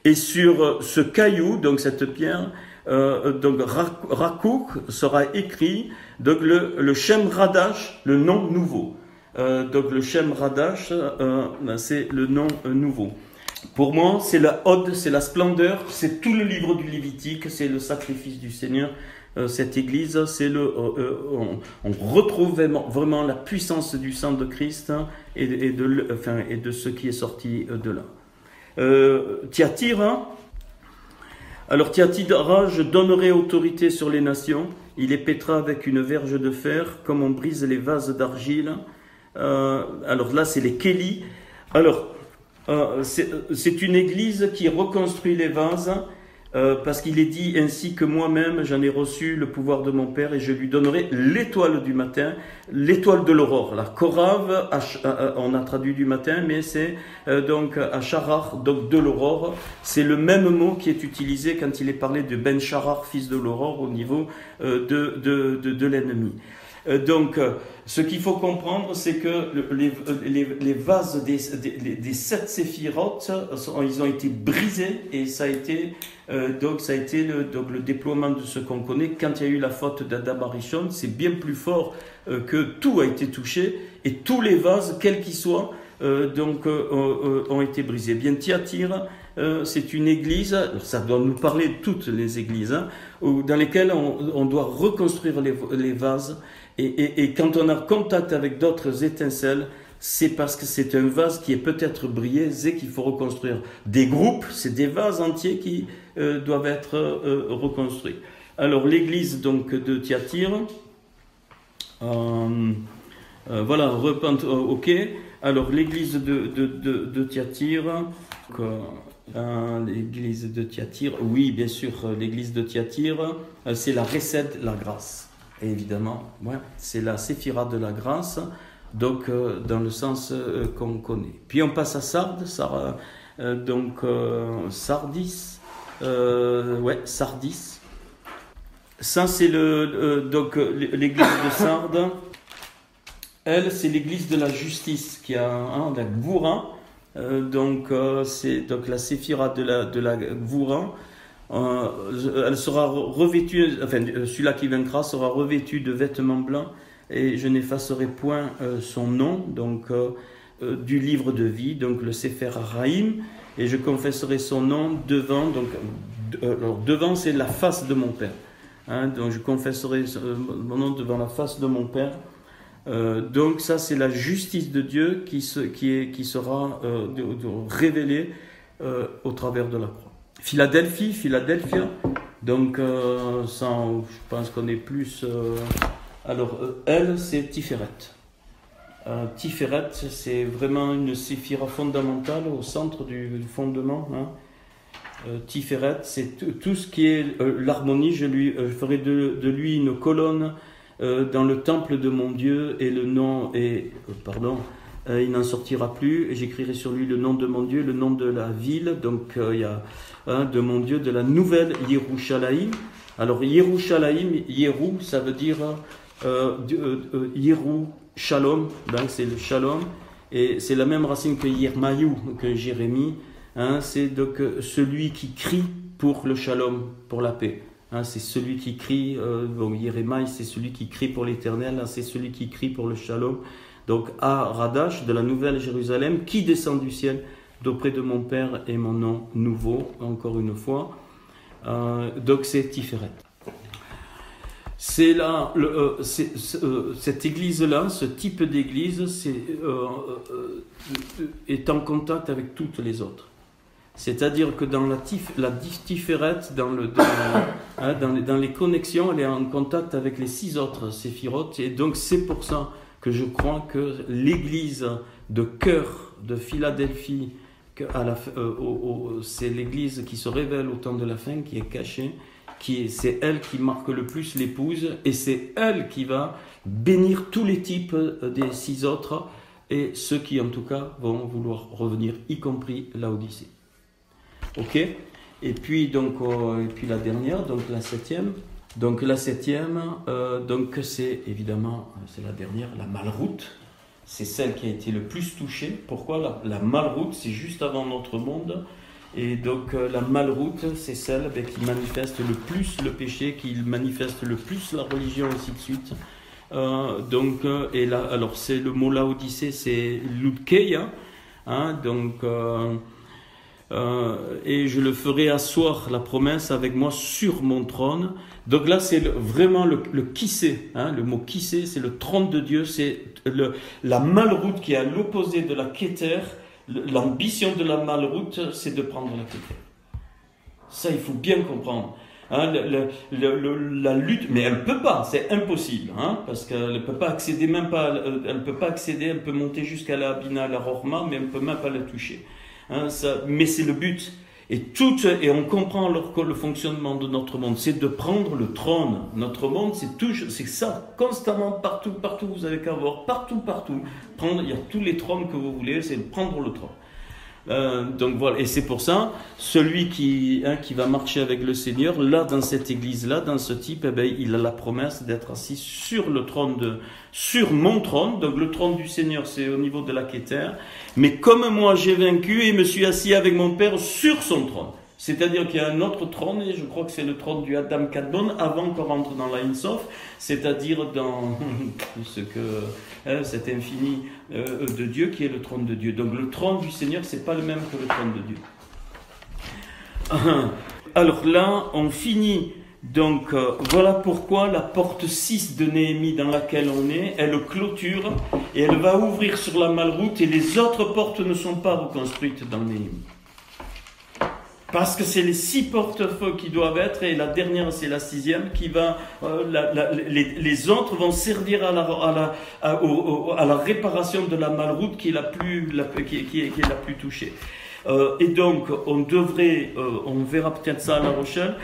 Et sur ce caillou, donc cette pierre, donc Rakouk sera écrit donc le Shem Radash, le nom nouveau. Donc le Shem Radash, c'est le nom nouveau. Pour moi, c'est la Ode, c'est la splendeur, c'est tout le livre du Lévitique, c'est le sacrifice du Seigneur. Cette église, c'est on retrouve vraiment la puissance du sang de Christ et de ce qui est sorti de là. Thyatire. Alors Thyatira, je donnerai autorité sur les nations. Il les pètera avec une verge de fer, comme on brise les vases d'argile. Alors là, c'est les Kéli. Alors, c'est une église qui reconstruit les vases, parce qu'il est dit ainsi que moi-même, j'en ai reçu le pouvoir de mon Père et je lui donnerai l'étoile du matin, l'étoile de l'aurore. La Korav, on a traduit du matin, mais c'est donc Asharar, donc de l'aurore. C'est le même mot qui est utilisé quand il est parlé de Ben Sharar, fils de l'aurore, au niveau de l'ennemi. Donc, ce qu'il faut comprendre, c'est que les vases des 7 séphirotes, ils ont été brisés et ça a été le déploiement de ce qu'on connaît. Quand il y a eu la faute d'Adam Arishon, c'est bien plus fort que tout a été touché et tous les vases, quels qu'ils soient, ont été brisés. Bien, Thyatire, c'est une église, ça doit nous parler de toutes les églises, dans lesquelles on doit reconstruire les vases. Et quand on a contact avec d'autres étincelles, c'est parce que c'est un vase qui est peut-être brisé qu'il faut reconstruire. Des groupes, c'est des vases entiers qui doivent être reconstruits. Alors l'église donc de Thyatire, voilà, ok. Alors l'église de Thyatire, l'église de Thyatire, oui bien sûr, l'église de Thyatire, c'est la Récède, la grâce. Et évidemment, ouais, c'est la séphira de la grâce, donc dans le sens qu'on connaît. Puis on passe à Sardes, Sardis, Sardis. Ça c'est l'église de Sardes. Elle, c'est l'église de la justice qui a la Gvoura. C'est donc la séphira de la Gvoura. Elle sera revêtue, celui-là qui vaincra sera revêtu de vêtements blancs et je n'effacerai point son nom, du livre de vie, donc le Sefer Haraïm, et je confesserai son nom devant, devant c'est la face de mon Père, donc je confesserai mon nom devant la face de mon Père. Donc ça c'est la justice de Dieu qui sera révélée au travers de la croix. Philadelphia, donc je pense qu'on est plus... alors, elle, c'est Tiferet. Tiferet, c'est vraiment une séphira fondamentale au centre du fondement. Hein. Tiferet, c'est tout ce qui est l'harmonie. Je ferai de lui une colonne dans le temple de mon Dieu, et le nom est... il n'en sortira plus, et j'écrirai sur lui le nom de mon Dieu, le nom de la ville, donc il y a de mon Dieu, de la nouvelle Yerushalayim. Alors Yerushalayim, Yeru, ça veut dire Yeru Shalom, donc c'est le Shalom, et c'est la même racine que Yermaïou, que Jérémie, hein, c'est donc celui qui crie pour le Shalom, pour la paix. Hein, c'est celui qui crie, Jérémie, c'est celui qui crie pour l'Éternel, hein, c'est celui qui crie pour le Shalom. Donc à Radash, de la Nouvelle Jérusalem, qui descend du ciel d'auprès de mon Père et mon nom nouveau, encore une fois. Donc c'est Tiferet. C'est là, cette église-là, ce type d'église, est en contact avec toutes les autres. C'est-à-dire que dans la Tiferet, dans les connexions, elle est en contact avec les 6 autres séphirotes, et donc c'est pour ça que je crois que l'église de cœur de Philadelphie, c'est l'église qui se révèle au temps de la fin, qui est cachée, c'est elle qui marque le plus l'épouse, et c'est elle qui va bénir tous les types des 6 autres, et ceux qui en tout cas vont vouloir revenir, y compris Laodicée. Ok. Et puis donc la dernière, donc la 7e. Donc la 7e, donc c'est évidemment, c'est la dernière, la Malroute. C'est celle qui a été le plus touchée. Pourquoi la Malroute, c'est juste avant notre monde. Et donc la Malroute, c'est celle qui manifeste le plus le péché, qui manifeste le plus la religion, ainsi de suite. Et là, alors c'est le mot Laodicée, c'est Ludkeia, hein, donc... et je le ferai asseoir la promesse avec moi sur mon trône. Donc là c'est vraiment le kissé, hein, le mot kissé, c'est le trône de Dieu, c'est la Malroute qui est à l'opposé de la Keter. L'ambition de la Malroute, c'est de prendre la Keter. Ça il faut bien comprendre, hein, la lutte, mais elle ne peut pas, c'est impossible, hein, parce qu'elle ne peut pas accéder, elle peut monter jusqu'à la Bina, la Rochma, mais elle ne peut même pas la toucher. Hein, mais c'est le but. Et on comprend le fonctionnement de notre monde, c'est de prendre le trône. Notre monde, c'est ça, constamment, partout, vous avez qu'à voir, partout. Il y a tous les trônes que vous voulez, c'est de prendre le trône. Donc voilà, et c'est pour ça, celui qui va marcher avec le Seigneur, là, dans cette église-là, dans ce type, il a la promesse d'être assis sur sur mon trône. Donc le trône du Seigneur, c'est au niveau de la Keter. Mais comme moi, j'ai vaincu et me suis assis avec mon Père sur son trône. C'est-à-dire qu'il y a un autre trône, et je crois que c'est le trône du Adam Kadmon, avant qu'on rentre dans la Insof, c'est-à-dire dans cet infini de Dieu qui est le trône de Dieu. Donc le trône du Seigneur, c'est pas le même que le trône de Dieu. Alors là, on finit. Donc voilà pourquoi la porte 6 de Néhémie dans laquelle on est, elle clôture et elle va ouvrir sur la Malroute, et les autres portes ne sont pas reconstruites dans Néhémie. Parce que c'est les 6 porte-feux qui doivent être, et la dernière c'est la 6e qui va, les autres vont servir à la réparation de la Malroute qui est la plus touchée. Et donc on verra peut-être ça à La Rochelle,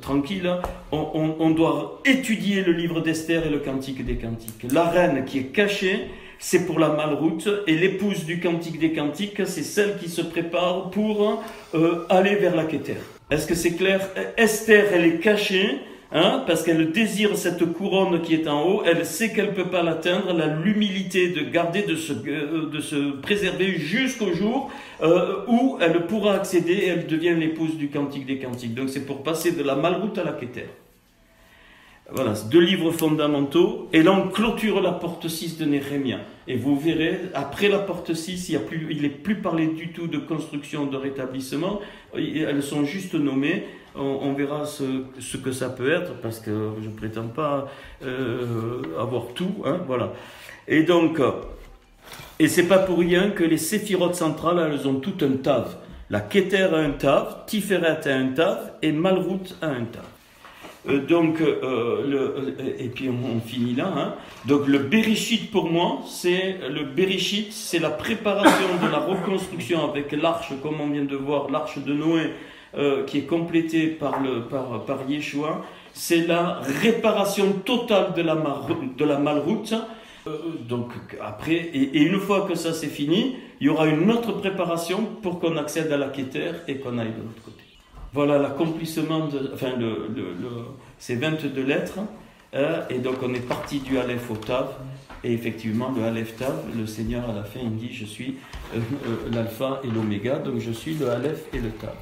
tranquille, on doit étudier le livre d'Esther et le Cantique des Cantiques. La reine qui est cachée, c'est pour la Malroute, et l'épouse du Cantique des Cantiques, c'est celle qui se prépare pour aller vers la Keter. Est-ce que c'est clair? Esther, elle est cachée, hein, parce qu'elle désire cette couronne qui est en haut, elle sait qu'elle ne peut pas l'atteindre, elle a l'humilité de garder, de se préserver jusqu'au jour où elle pourra accéder, et elle devient l'épouse du Cantique des Cantiques. Donc c'est pour passer de la Malroute à la Keter. Voilà, 2 livres fondamentaux, et là on clôture la porte 6 de Néhémie. Et vous verrez, après la porte 6, il n'est plus parlé du tout de construction, de rétablissement, elles sont juste nommées. On verra ce que ça peut être, parce que je ne prétends pas avoir tout, hein, voilà. Et donc, et c'est pas pour rien que les séphirotes centrales, elles ont tout un tav. La Keter a un tav, Tiferet a un tav, et Malroute a un tav. Et puis on finit là. Hein. Donc le Bereshit pour moi, c'est la préparation de la reconstruction avec l'arche, comme on vient de voir, l'arche de Noé, qui est complétée par Yeshua. C'est la réparation totale de la malroute. Donc après, et une fois que ça c'est fini, il y aura une autre préparation pour qu'on accède à la Kéter et qu'on aille de l'autre côté. Voilà l'accomplissement ces 22 lettres. Et donc on est parti du Aleph au Tav. Et effectivement, le Aleph Tav, le Seigneur à la fin, il dit je suis l'alpha et l'oméga, donc je suis le Aleph et le Tav.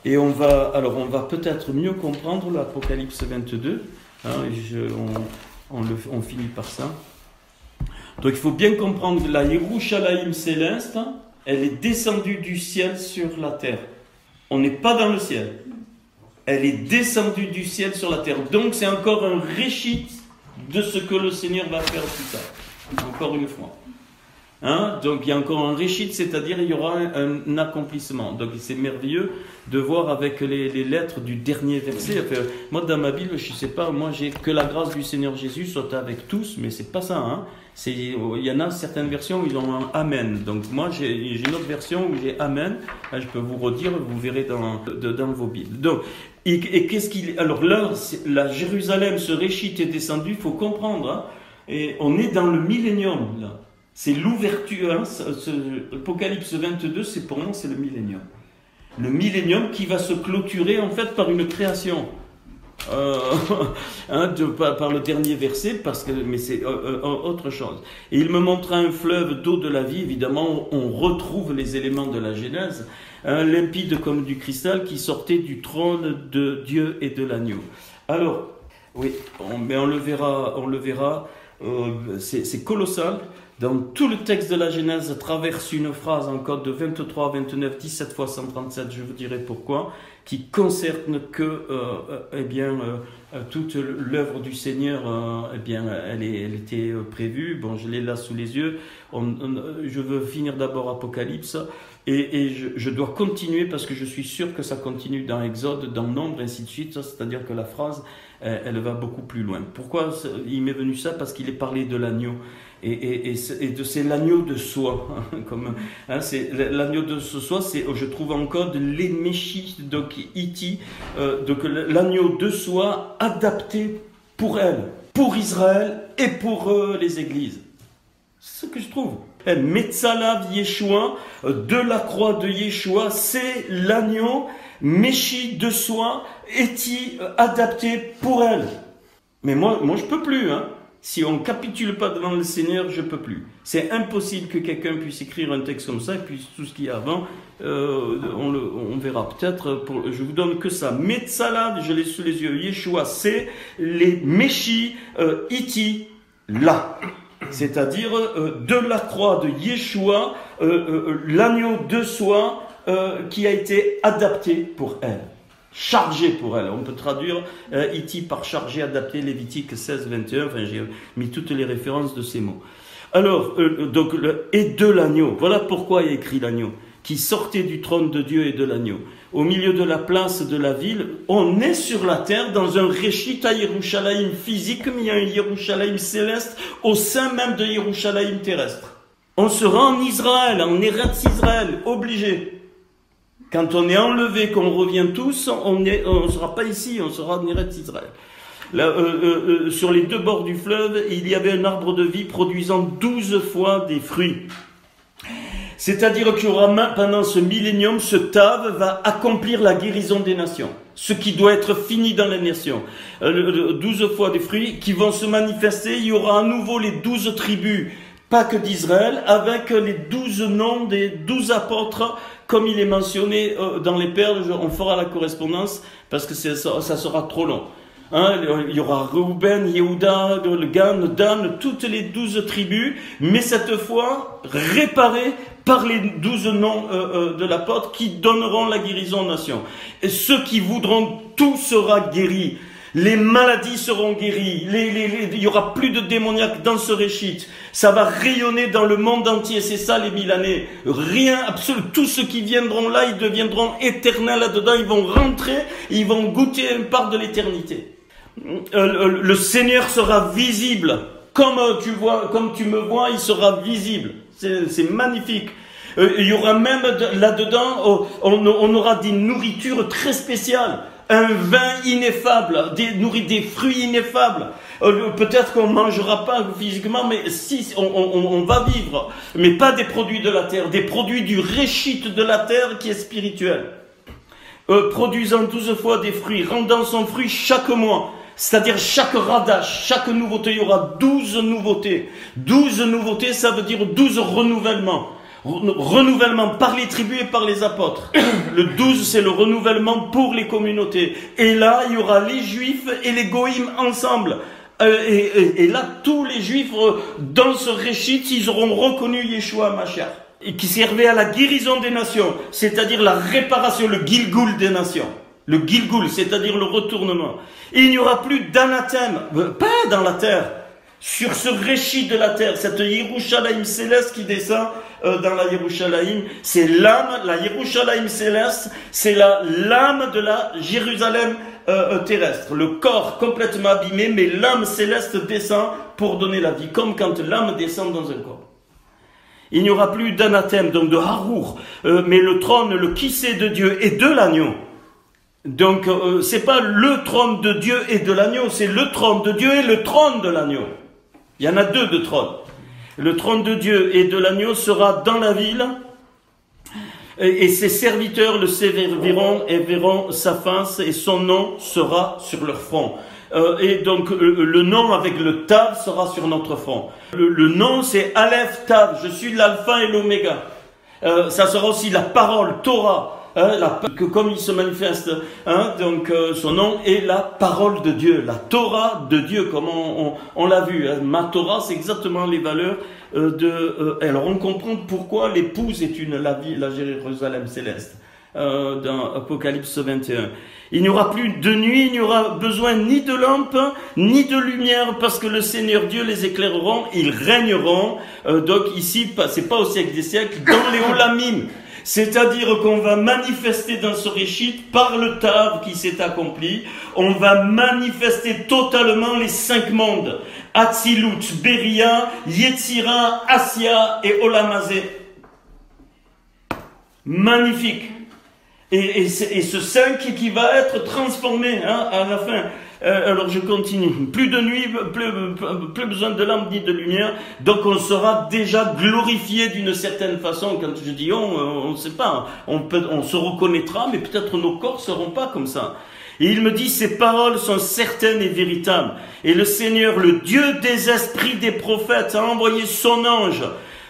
Et on va peut-être mieux comprendre l'Apocalypse 22. Hein, on finit par ça. Donc il faut bien comprendre que la Yerushalayim céleste, elle est descendue du ciel sur la terre. On n'est pas dans le ciel. Elle est descendue du ciel sur la terre. Donc c'est encore un réchit de ce que le Seigneur va faire plus tard. Encore une fois. Hein? Donc il y a encore un réchit, c'est-à-dire il y aura un accomplissement. Donc c'est merveilleux de voir avec les lettres du dernier verset. Enfin, moi dans ma Bible, je ne sais pas, moi j'ai que la grâce du Seigneur Jésus soit avec tous, mais c'est pas ça. Hein? Il y en a certaines versions où ils ont un Amen. Donc moi j'ai une autre version où j'ai Amen. Je peux vous redire, vous verrez dans vos Bibles. Donc, et qu'est-ce qu'il... Alors là, la Jérusalem, ce réchit est descendu, il faut comprendre. Hein? Et on est dans le millénium là. C'est l'ouverture, hein, Apocalypse 22, c'est pour moi c'est le millénium. Le millénium qui va se clôturer en fait par une création. Par le dernier verset, mais c'est autre chose. Et il me montra un fleuve d'eau de la vie, évidemment on retrouve les éléments de la Genèse, limpide comme du cristal qui sortait du trône de Dieu et de l'agneau. Alors, oui, mais on le verra, c'est colossal. Dans tout le texte de la Genèse traverse une phrase en code de 23, 29, 17 fois 137, je vous dirai pourquoi, qui concerne que toute l'œuvre du Seigneur, elle était prévue. Bon, je l'ai là sous les yeux. Je veux finir d'abord Apocalypse et je dois continuer parce que je suis sûr que ça continue dans Exode, dans Nombre, ainsi de suite. C'est-à-dire que la phrase, elle va beaucoup plus loin. Pourquoi il m'est venu ça? Parce qu'il est parlé de l'agneau. C'est l'agneau de soie, c'est l'agneau de soie, je trouve en code les méchis, donc iti, donc l'agneau de soie adapté pour elle, pour Israël et pour les églises. C'est ce que je trouve. Metzalav Yeshua, de la croix de Yeshua, c'est l'agneau méchi de soie, iti, adapté pour elle. Mais moi je peux plus, hein. Si on ne capitule pas devant le Seigneur, je ne peux plus. C'est impossible que quelqu'un puisse écrire un texte comme ça, et puis tout ce qu'il y a avant, on verra. Peut-être, je vous donne que ça. Metzalav, je l'ai sous les yeux, Yeshua, c'est les Méchis, Iti, là. C'est-à-dire, de la croix de Yeshua, l'agneau de soie qui a été adapté pour elle. Chargé pour elle. On peut traduire iti par chargé, adapté, Lévitique 16, 21. Enfin, j'ai mis toutes les références de ces mots. Alors, et de l'agneau. Voilà pourquoi il y a écrit l'agneau, qui sortait du trône de Dieu et de l'agneau. Au milieu de la place de la ville, on est sur la terre dans un réchit à Yerushalayim physique, mais il y a un Yerushalayim céleste au sein même de Yerushalayim terrestre. On sera en Israël, en Eretz Israël, obligé. Quand on est enlevé, qu'on revient tous, on ne sera pas ici, on sera en Eretz Israël. Là, sur les deux bords du fleuve, il y avait un arbre de vie produisant 12 fois des fruits. C'est-à-dire qu'il y aura pendant ce millénium, ce Tav va accomplir la guérison des nations. Ce qui doit être fini dans les nations. 12 fois des fruits qui vont se manifester. Il y aura à nouveau les 12 tribus, pas que d'Israël, avec les 12 noms des 12 apôtres, comme il est mentionné dans les perles. On fera la correspondance parce que ça sera trop long. Hein, il y aura Reuben, Yehuda, Gad, Dan, toutes les 12 tribus, mais cette fois réparées par les 12 noms de l'apôtre qui donneront la guérison aux nations. Et ceux qui voudront, tout sera guéri. Les maladies seront guéries. Il y aura plus de démoniaques dans ce réchit. Ça va rayonner dans le monde entier. C'est ça les 1000 années. Rien, absolument. Tous ceux qui viendront là, ils deviendront éternels là-dedans. Ils vont rentrer, ils vont goûter une part de l'éternité. Le Seigneur sera visible. Comme tu me vois, il sera visible. C'est magnifique. Il y aura même là-dedans, on aura des nourritures très spéciales. Un vin ineffable, des fruits ineffables. Peut-être qu'on ne mangera pas physiquement, mais si, on va vivre. Mais pas des produits de la terre, des produits du réchit de la terre qui est spirituel. Produisant 12 fois des fruits, rendant son fruit chaque mois. C'est-à-dire chaque radash, chaque nouveauté, il y aura 12 nouveautés. 12 nouveautés, ça veut dire 12 renouvellements. Renouvellement par les tribus et par les apôtres. Le 12, c'est le renouvellement pour les communautés. Et là, il y aura les juifs et les goïms ensemble. Et là, tous les juifs, dans ce réchit, ils auront reconnu Yeshua Mashiach. Et qui servait à la guérison des nations. C'est-à-dire la réparation, le Gilgoul des nations. Le Gilgoul, c'est-à-dire le retournement. Et il n'y aura plus d'anathème, pas dans la terre. Sur ce réchit de la terre, cette Yerushalayim céleste qui descend dans la Yerushalayim, c'est l'âme, la Yerushalayim céleste, c'est l'âme de la Jérusalem terrestre. Le corps complètement abîmé, mais l'âme céleste descend pour donner la vie, comme quand l'âme descend dans un corps. Il n'y aura plus d'anathème, donc de harour, mais le trône, le kissé de Dieu et de l'agneau. Donc, c'est pas le trône de Dieu et de l'agneau, c'est le trône de Dieu et le trône de l'agneau. Il y en a deux de trônes. Le trône de Dieu et de l'agneau sera dans la ville, et ses serviteurs le serviront et verront sa face, et son nom sera sur leur front. Et donc, le nom avec le Tav sera sur notre front. Le nom, c'est Aleph Tav, je suis l'alpha et l'oméga. Ça sera aussi la parole, Torah. Comme il se manifeste, donc son nom est la parole de Dieu, la Torah de Dieu, comme on l'a vu. Ma Torah, c'est exactement les valeurs alors on comprend pourquoi l'épouse est la Jérusalem céleste, dans Apocalypse 21. Il n'y aura plus de nuit, il n'y aura besoin ni de lampe, ni de lumière, parce que le Seigneur Dieu les éclaireront, ils régneront. Donc ici, c'est pas au siècle des siècles, dans les Olamim. C'est-à-dire qu'on va manifester dans ce réchit, par le Tav qui s'est accompli, on va manifester totalement les 5 mondes. Atzilut, Beria, Yetzira, Asya et Olamazé. Magnifique. Et ce 5 qui va être transformé à la fin. Alors je continue. Plus de nuit, plus besoin de lampe ni de lumière. Donc on sera déjà glorifié d'une certaine façon. Quand je dis on ne sait pas. On se reconnaîtra, mais peut-être nos corps ne seront pas comme ça. Et il me dit, ces paroles sont certaines et véritables. Et le Seigneur, le Dieu des esprits des prophètes, a envoyé son ange.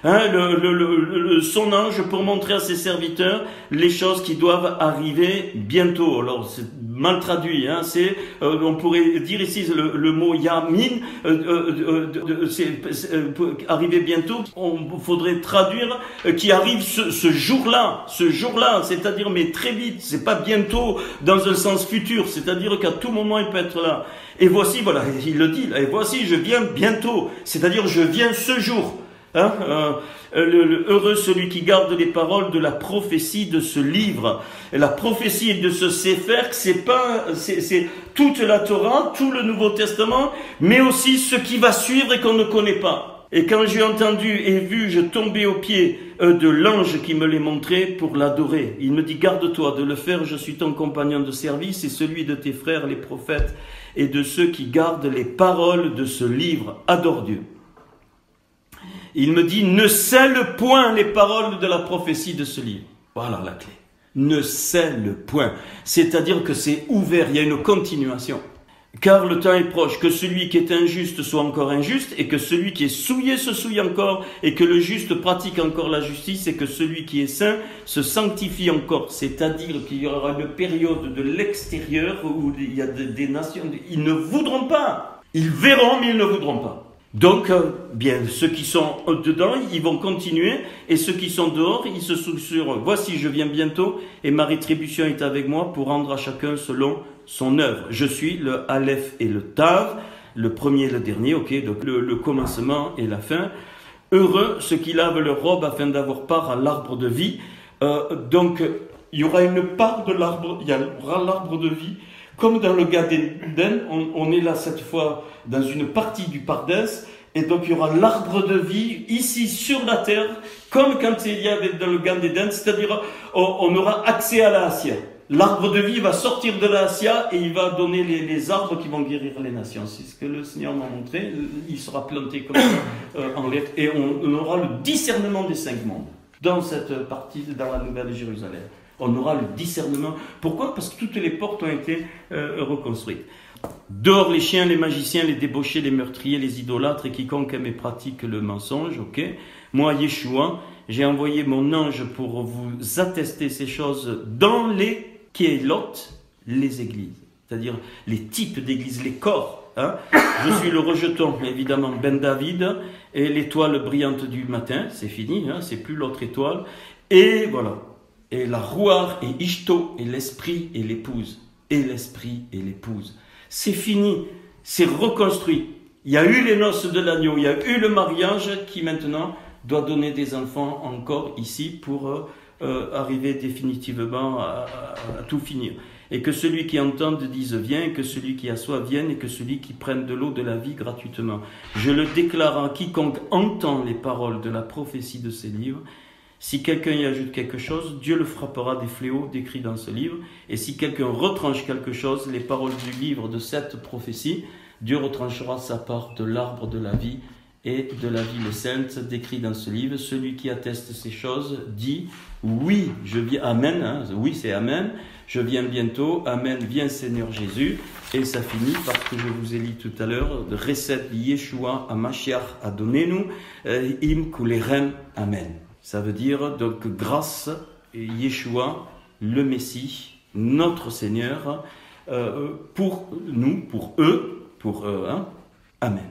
Son ange pour montrer à ses serviteurs les choses qui doivent arriver bientôt. Alors c'est mal traduit, on pourrait dire ici le mot yamin, arriver bientôt. On faudrait traduire qui arrive ce jour-là, c'est-à-dire mais très vite. C'est pas bientôt dans un sens futur, c'est-à-dire qu'à tout moment il peut être là. Et voici, voilà, il le dit. Et voici, je viens bientôt, c'est-à-dire je viens ce jour. Heureux celui qui garde les paroles de la prophétie de ce livre. Et la prophétie de ce Sefer, c'est toute la Torah, tout le Nouveau Testament, mais aussi ce qui va suivre et qu'on ne connaît pas. Et quand j'ai entendu et vu, je tombais aux pieds de l'ange qui me l'ait montré pour l'adorer. Il me dit, garde-toi de le faire, je suis ton compagnon de service et celui de tes frères les prophètes et de ceux qui gardent les paroles de ce livre. Adore Dieu. Il me dit, ne scelle point les paroles de la prophétie de ce livre. Voilà la clé. Ne scelle point. C'est-à-dire que c'est ouvert, il y a une continuation. Car le temps est proche, que celui qui est injuste soit encore injuste, et que celui qui est souillé se souille encore, et que le juste pratique encore la justice, et que celui qui est saint se sanctifie encore. C'est-à-dire qu'il y aura une période de l'extérieur où il y a des nations, ils ne voudront pas. Ils verront, mais ils ne voudront pas. Donc, bien, ceux qui sont dedans, ils vont continuer, et ceux qui sont dehors, ils se soucient sur « Voici, je viens bientôt, et ma rétribution est avec moi pour rendre à chacun selon son œuvre. Je suis le Aleph et le Tav, le premier et le dernier, ok, donc le commencement et la fin. Heureux ceux qui lavent leur robe afin d'avoir part à l'arbre de vie. Donc, il y aura une part de l'arbre, il y aura l'arbre de vie. Comme dans le Gan d'Éden, on est là cette fois dans une partie du Pardès, et donc il y aura l'arbre de vie ici sur la terre, comme quand il y avait dans le Gan d'Éden, c'est-à-dire on aura accès à la Assia. L'arbre de vie va sortir de la Assia et il va donner les arbres qui vont guérir les nations. C'est ce que le Seigneur m'a montré. Il sera planté comme ça en l'air. Et on aura le discernement des 5 mondes dans cette partie, dans la Nouvelle Jérusalem. On aura le discernement. Pourquoi? Parce que toutes les portes ont été reconstruites. Dehors les chiens, les magiciens, les débauchés, les meurtriers, les idolâtres et quiconque aime et pratique le mensonge. Ok. Moi, Yeshua, j'ai envoyé mon ange pour vous attester ces choses dans les Kéhilot, les églises, c'est-à-dire les types d'églises, les corps. Hein. Je suis le rejeton, évidemment, Ben David, et l'étoile brillante du matin, c'est fini, hein, c'est plus l'autre étoile. Et voilà, et la Rouar et Ishto, et l'esprit et l'épouse, et l'esprit et l'épouse. C'est fini, c'est reconstruit. Il y a eu les noces de l'agneau, il y a eu le mariage qui maintenant doit donner des enfants encore ici pour arriver définitivement à tout finir. Et que celui qui entende dise viens, et que celui qui a soif vienne, et que celui qui prenne de l'eau de la vie gratuitement. Je le déclare à quiconque entend les paroles de la prophétie de ces livres. Si quelqu'un y ajoute quelque chose, Dieu le frappera des fléaux décrits dans ce livre. Et si quelqu'un retranche quelque chose, les paroles du livre de cette prophétie, Dieu retranchera sa part de l'arbre de la vie et de la vie sainte décrit dans ce livre. Celui qui atteste ces choses dit oui, je viens, amen, hein, oui c'est amen, je viens bientôt, amen, viens Seigneur Jésus. Et ça finit parce que je vous ai dit tout à l'heure, de Reset Yeshua à Mashiach Adonenu, im kulerem, amen. Ça veut dire donc grâce Yeshua, le Messie, notre Seigneur, pour nous, pour eux, hein, amen.